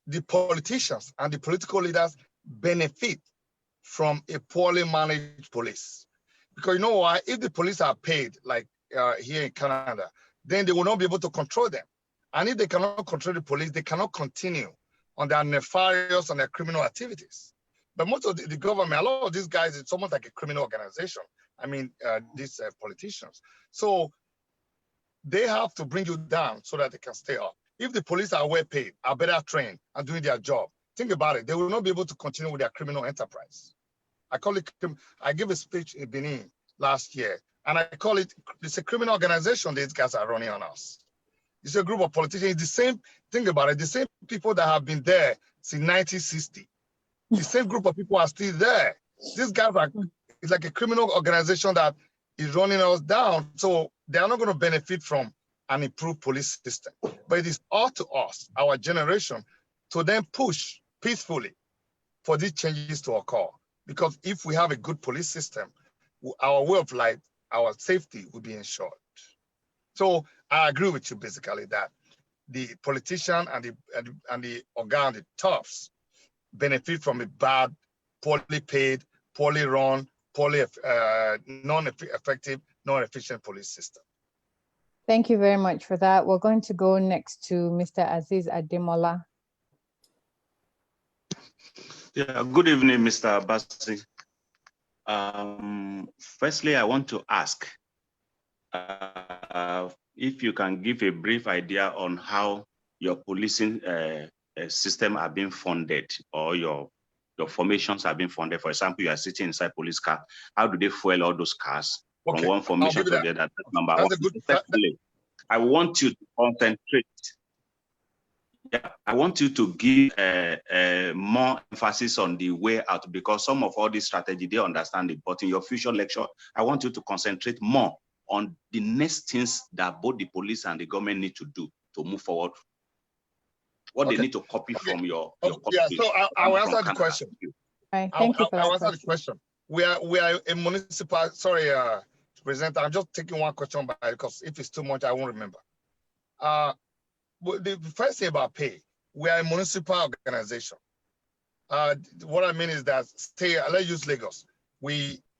[SPEAKER 2] the politicians and the political leaders benefit from a poorly managed police. Because you know why? If the police are paid, like here in Canada, then they will not be able to control them. And if they cannot control the police, they cannot continue on their nefarious and their criminal activities. But most of the government, a lot of these guys, it's almost like a criminal organization. I mean, these politicians. So they have to bring you down so that they can stay up. If the police are well paid, are better trained, and doing their job, think about it, they will not be able to continue with their criminal enterprise. I gave a speech in Benin last year, and I call it, it's a criminal organization these guys are running on us. It's a group of politicians. It's the same, think about it, the same people that have been there since 1960. The same group of people are still there. These guys are, it's like a criminal organization that is running us down. So they are not going to benefit from an improved police system. But it is up to us, our generation, to then push peacefully for these changes to occur. Because if we have a good police system, our way of life, our safety will be ensured. So I agree with you basically that the politician and the organ, the toughs, benefit from a bad, poorly paid, poorly run, poorly non-effective, non-efficient police system.
[SPEAKER 1] Thank you very much for that. We're going to go next to Mr. Aziz Ademola.
[SPEAKER 8] Yeah, good evening, Mr. Bassey. Firstly, I want to ask if you can give a brief idea on how your policing system are being funded, or your formations are being funded. For example, you are sitting inside police car. How do they fuel all those cars from one formation to the other? That's number one. Secondly, I want you to concentrate. Yeah, I want you to give more emphasis on the way out, because some of all this strategy, they understand it. But in your future lecture, I want you to concentrate more on the next things that both the police and the government need to do to move forward. What they need to copy from your
[SPEAKER 2] yeah, so I will answer the question.
[SPEAKER 1] Right, thank you for that.
[SPEAKER 2] I'll answer the question. We are a municipal, sorry, President, I'm just taking one question by, because if it's too much, I won't remember. The first thing about pay, we are a municipal organization. What I mean is that, let's use Lagos.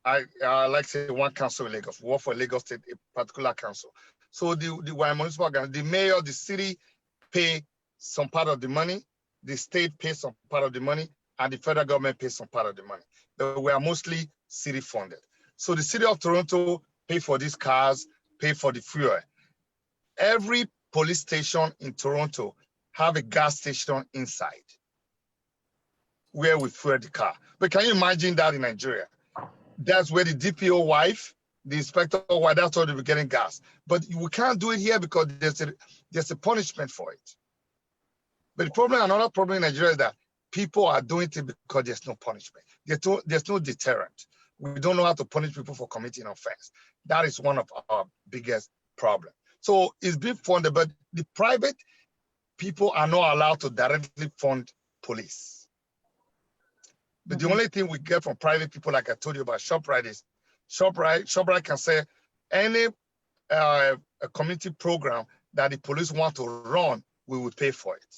[SPEAKER 2] I like say one council in Lagos. We work for Lagos State, a particular council. So we're a municipal organization. The mayor, the city pay some part of the money, the state pays some part of the money, and the federal government pays some part of the money. But we are mostly city funded. So the city of Toronto pay for these cars, pay for the fuel. Every police station in Toronto have a gas station inside where we fuel the car. But can you imagine that in Nigeria? That's where the DPO wife, the inspector wife, that's where they'll be getting gas. But we can't do it here because there's a punishment for it. But the problem, another problem in Nigeria is that people are doing it because there's no punishment. There's no deterrent. We don't know how to punish people for committing offense. That is one of our biggest problems. So it's being funded, but the private people are not allowed to directly fund police. But the only thing we get from private people, like I told you about ShopRite, is ShopRite can say any a community program that the police want to run, we will pay for it.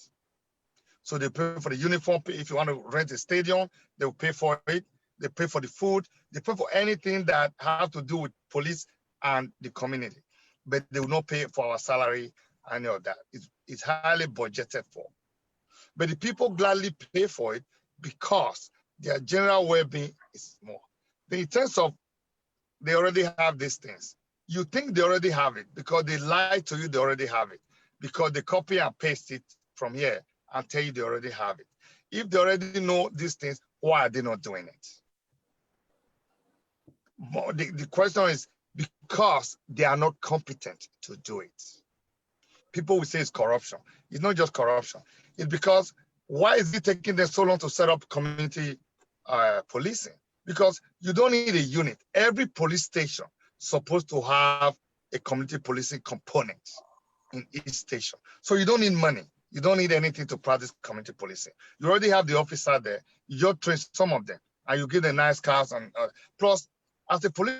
[SPEAKER 2] So they pay for the uniform. If you want to rent a stadium, they will pay for it. They pay for the food. They pay for anything that have to do with police and the community. But they will not pay for our salary and all that. It's highly budgeted for. But the people gladly pay for it because their general well-being is more. But in terms of they already have these things, you think they already have it because they lie to you, they already have it. Because they copy and paste it from here and tell you they already have it. If they already know these things, why are they not doing it? The question is because they are not competent to do it. People will say it's corruption. It's not just corruption. It's because why is it taking them so long to set up community policing? Because you don't need a unit. Every police station is supposed to have a community policing component in each station. So you don't need money. You don't need anything to practice community policing. You already have the officer there. You just train some of them and you give them nice cars. And plus, as a police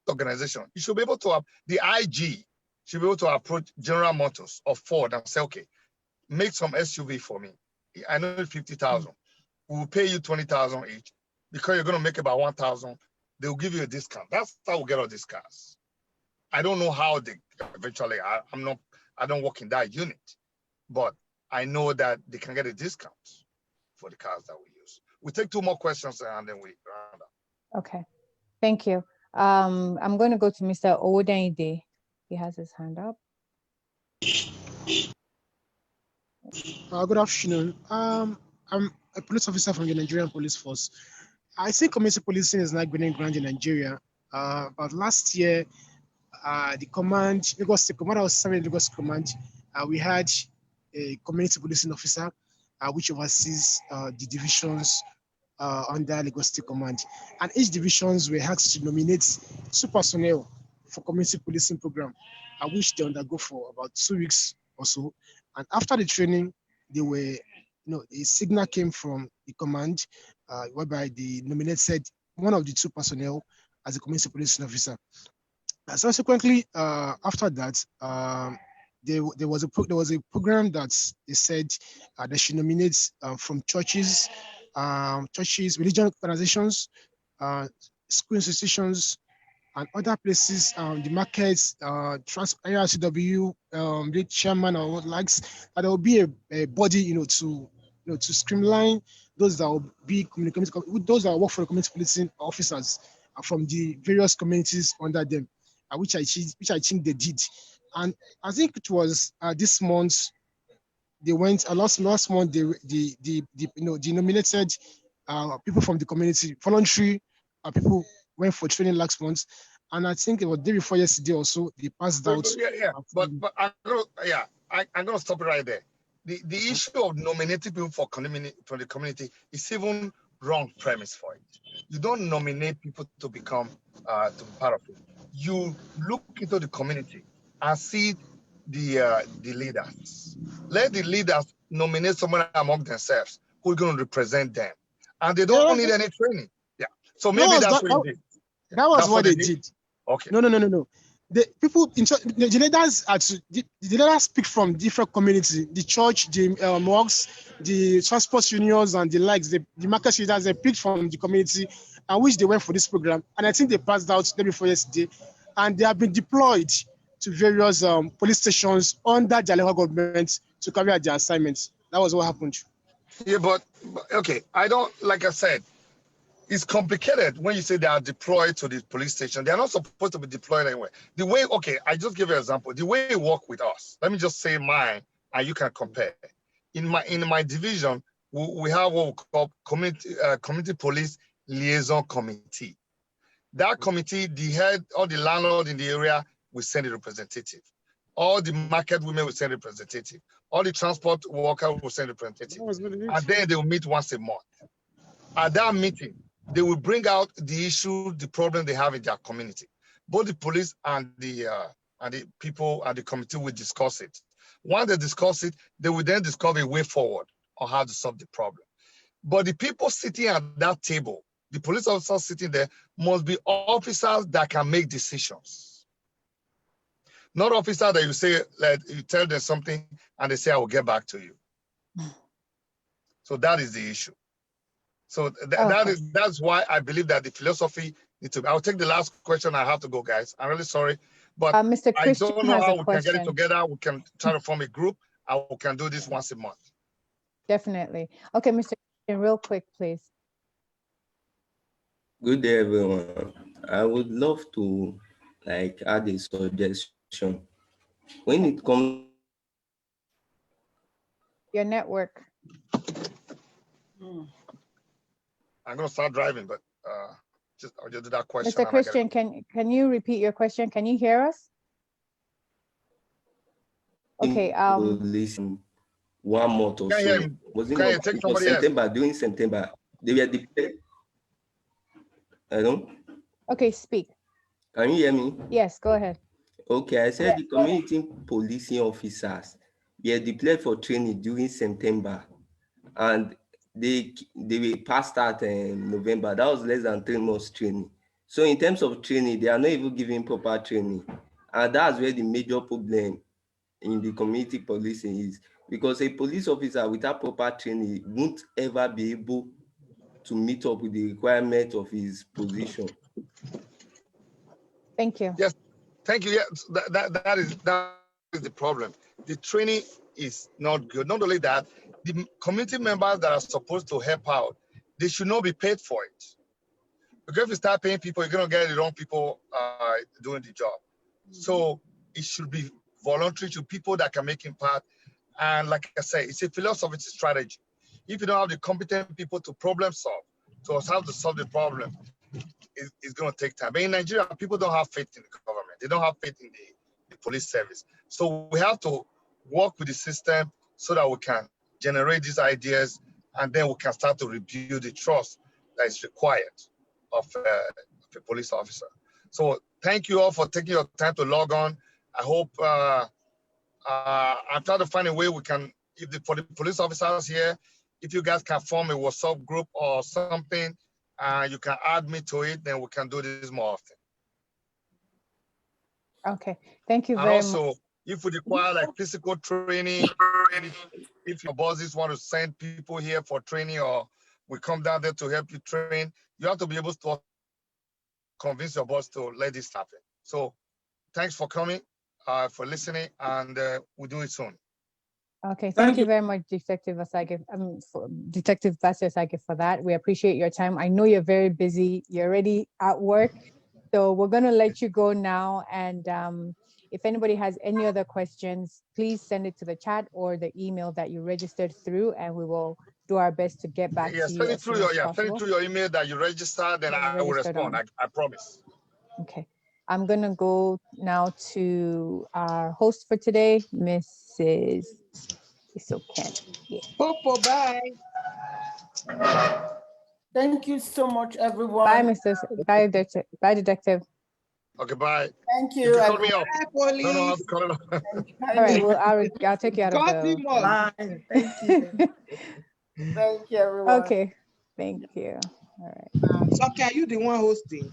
[SPEAKER 2] organization, you should be able to have the IG should be able to approach General Motors or Ford and say, okay, make some SUV for me. I know it's 50,000. We will pay you 20,000 each because you're going to make about 1,000. They will give you a discount. That's how we get all these cars. I don't know how they eventually. I don't work in that unit, but I know that they can get a discount for the cars that we use. We take two more questions and then we round up.
[SPEAKER 1] Okay, thank you. I'm going to go to Mr. Owodenide. He has his hand up.
[SPEAKER 9] Good afternoon. I'm a police officer from the Nigerian Police Force. I think community policing is not gaining ground in Nigeria. But last year, the command, because the command I was serving Lagos Command, we had a community policing officer, which oversees the divisions under Lagos State Command. And each divisions were asked to nominate 2 personnel for community policing program, which they undergo for about 2 weeks or so. And after the training, they were, a signal came from the command, whereby they nominated one of the two personnel as a community policing officer. Subsequently, after that, there was a program that they said they should nominate from churches, religious organizations, school institutions, and other places, the markets, ARCW, the chairman or what likes, that there will be a body, to streamline those that will be those that work for the community policing officers from the various communities under them, which I think they did. And I think it was this month they went last month they nominated people from the community, voluntary people went for training last month, and I think it was day before yesterday also they passed out.
[SPEAKER 2] But I'm gonna stop it right there. The issue of nominating people for the community is even wrong premise for it. You don't nominate people to become to be part of it. You look into the community and see the leaders. Let the leaders nominate someone among themselves who's going to represent them, and they don't need any training. Yeah, so maybe that's what they did.
[SPEAKER 9] That was what they did.
[SPEAKER 2] Okay.
[SPEAKER 9] No. The people the leaders speak from different communities. The church, the mosques, the transport unions, and the likes. The market leaders, they picked from the community, and which they went for this program. And I think they passed out day before yesterday, and they have been deployed to various police stations under the local government to carry out their assignments. That was what happened.
[SPEAKER 2] Yeah, but okay, I don't, like I said, it's complicated when you say they are deployed to the police station. They are not supposed to be deployed anywhere. The way, okay, I just give you an example. The way they work with us, let me just say mine, and you can compare. In my division, we have what we call community police liaison committee. That committee, the head or the landlord in the area will send a representative. All the market women will send a representative. All the transport worker will send a representative. And then they will meet once a month. At that meeting, they will bring out the issue, the problem they have in their community. Both the police and the people and the committee will discuss it. Once they discuss it, they will then discover a way forward on how to solve the problem. But the people sitting at that table, the police officers sitting there, must be officers that can make decisions. Not officers that you say, like you tell them something and they say, I will get back to you. So that is the issue. So that's why I believe that the philosophy needs to be. I'll take the last question. I have to go, guys. I'm really sorry. But
[SPEAKER 1] Mr.
[SPEAKER 2] I
[SPEAKER 1] Christian
[SPEAKER 2] don't know
[SPEAKER 1] has
[SPEAKER 2] how
[SPEAKER 1] a
[SPEAKER 2] we
[SPEAKER 1] question.
[SPEAKER 2] can get it together. We can try to form a group. And we can do this once a month.
[SPEAKER 1] Definitely. Okay, Mr. Christian, real quick, please.
[SPEAKER 10] Good day, everyone. I would love to add a suggestion. When it comes,
[SPEAKER 1] your network.
[SPEAKER 2] I'm gonna start driving, but I'll just do that question.
[SPEAKER 1] Mr. Christian, can you repeat your question? Can you hear us? Okay.
[SPEAKER 10] Listen, 1 month or
[SPEAKER 2] Can
[SPEAKER 10] so. Was it not? It was September. During September, they were deployed. Hello?
[SPEAKER 1] Okay, speak.
[SPEAKER 10] Can you hear me?
[SPEAKER 1] Yes, go ahead.
[SPEAKER 10] Okay, I said the community policing officers were deployed for training during September, and they were passed out in November. That was less than 3 months training. So in terms of training, they are not even giving proper training, and that's where the major problem in the community policing is, because a police officer without proper training won't ever be able to meet up with the requirement of his position.
[SPEAKER 1] Thank you.
[SPEAKER 2] Yes, thank you. Yes, that is the problem. The training is not good. Not only that, the community members that are supposed to help out, they should not be paid for it. Because if you start paying people, you're gonna get the wrong people doing the job. So it should be voluntary to people that can make impact. And like I said, it's a philosophy, it's a strategy. If you don't have the competent people to problem solve, to how to solve the problem, it's going to take time. But in Nigeria, people don't have faith in the government. They don't have faith in the police service. So we have to work with the system so that we can generate these ideas, and then we can start to rebuild the trust that is required of a police officer. So thank you all for taking your time to log on. I hope I'm trying to find a way we can, for the police officers here, if you guys can form a WhatsApp group or something, you can add me to it, then we can do this more often.
[SPEAKER 1] Okay, thank you
[SPEAKER 2] And
[SPEAKER 1] very
[SPEAKER 2] also,
[SPEAKER 1] much.
[SPEAKER 2] if we require like physical training, if your bosses want to send people here for training, or we come down there to help you train, you have to be able to convince your boss to let this happen. So thanks for coming, for listening, and we'll do it soon.
[SPEAKER 1] Okay, thank you very much, Detective Osagie, Detective Bassey Osagie, for that. We appreciate your time. I know you're very busy. You're already at work. So we're going to let you go now. And if anybody has any other questions, please send it to the chat or the email that you registered through, and we will do our best to get back to you
[SPEAKER 2] Send it
[SPEAKER 1] as
[SPEAKER 2] through
[SPEAKER 1] soon
[SPEAKER 2] your
[SPEAKER 1] as
[SPEAKER 2] send it
[SPEAKER 1] possible.
[SPEAKER 2] through your email that you registered, then I will respond. I promise.
[SPEAKER 1] Okay. I'm going to go now to our host for today, Mrs. Isoken. Yeah.
[SPEAKER 6] Popo, bye.
[SPEAKER 5] Thank you so much, everyone.
[SPEAKER 1] Bye, Bye, Detective.
[SPEAKER 2] Okay, bye.
[SPEAKER 5] Thank
[SPEAKER 2] You
[SPEAKER 5] you.
[SPEAKER 2] can call me up.
[SPEAKER 6] Bye, police.
[SPEAKER 2] No, have to call it up.
[SPEAKER 1] All right, well, I'll take you out of the...
[SPEAKER 6] Bye.
[SPEAKER 5] Thank you. Thank you, everyone.
[SPEAKER 1] Okay, thank you. All right.
[SPEAKER 6] So, okay, are you the one hosting?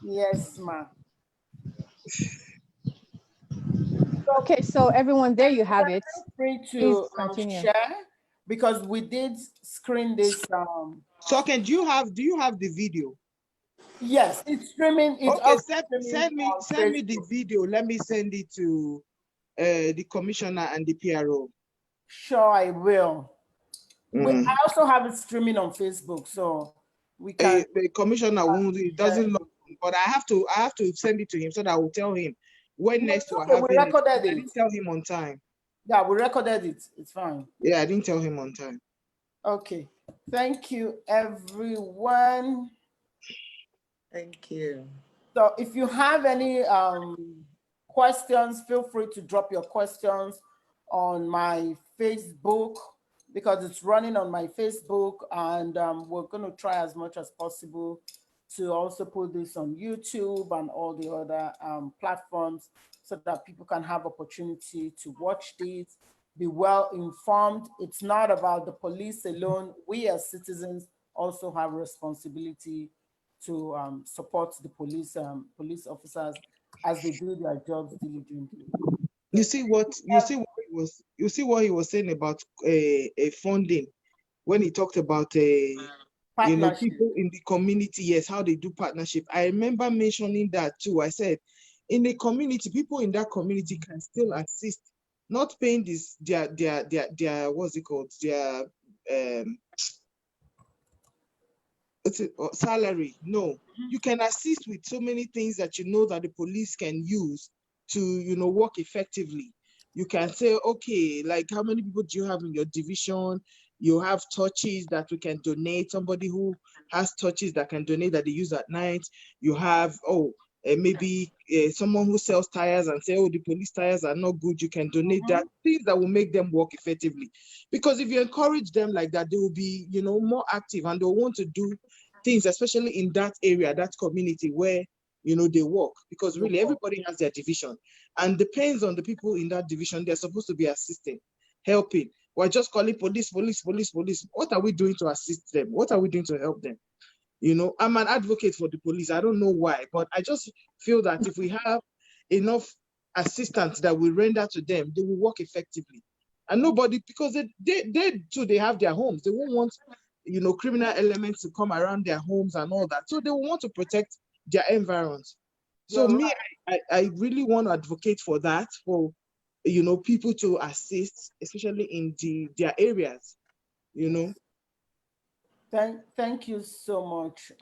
[SPEAKER 5] Yes, ma.
[SPEAKER 1] Okay, so everyone, there you have it.
[SPEAKER 5] Feel free
[SPEAKER 1] Please
[SPEAKER 5] to
[SPEAKER 1] continue.
[SPEAKER 5] share, because we did screen this.
[SPEAKER 6] So, okay, do you have the video?
[SPEAKER 5] Yes, it's streaming. It's
[SPEAKER 6] Okay,
[SPEAKER 5] streaming
[SPEAKER 6] send me the video. Let me send it to the commissioner and the PRO.
[SPEAKER 5] Sure, I will. I also have it streaming on Facebook, so we can.
[SPEAKER 6] The commissioner won't. It doesn't log on, but I have to send it to him so that I will tell him when next we're having
[SPEAKER 5] we recorded
[SPEAKER 6] it.
[SPEAKER 5] it.
[SPEAKER 6] I didn't tell him on time.
[SPEAKER 5] Yeah, we recorded it. It's fine.
[SPEAKER 6] Yeah, I didn't tell him on time.
[SPEAKER 5] Okay. Thank you, everyone.
[SPEAKER 11] Thank you.
[SPEAKER 5] So if you have any questions, feel free to drop your questions on my Facebook, because it's running on my Facebook, and we're going to try as much as possible to also put this on YouTube and all the other platforms, so that people can have opportunity to watch this, be well informed. It's not about the police alone. We as citizens also have responsibility to support the police officers as they do their jobs diligently.
[SPEAKER 6] You see what he was saying about funding when he talked about people in the community. Yes, how they do partnership. I remember mentioning that too. I said, in the community, people in that community can still assist, not paying this their what's it called, their salary. No, you can assist with so many things that you know that the police can use to work effectively. You can say, okay, like, how many people do you have in your division? You have torches that we can donate. Somebody who has torches that can donate that they use at night. You have maybe someone who sells tires and say, oh, the police tires are not good. You can donate that. Things that will make them work effectively. Because if you encourage them like that, they will be more active, and they'll want to do things, especially in that area, that community where they work. Because really everybody has their division, and depends on the people in that division. They're supposed to be assisting, helping. We're just calling police. What are we doing to assist them? What are we doing to help them? I'm an advocate for the police. I don't know why, but I just feel that if we have enough assistance that we render to them, they will work effectively. And nobody, because they too, they have their homes. They won't want, criminal elements to come around their homes and all that. So they will want to protect their environment. So I really want to advocate for that, for, people to assist, especially in their areas,
[SPEAKER 5] Thank you so much.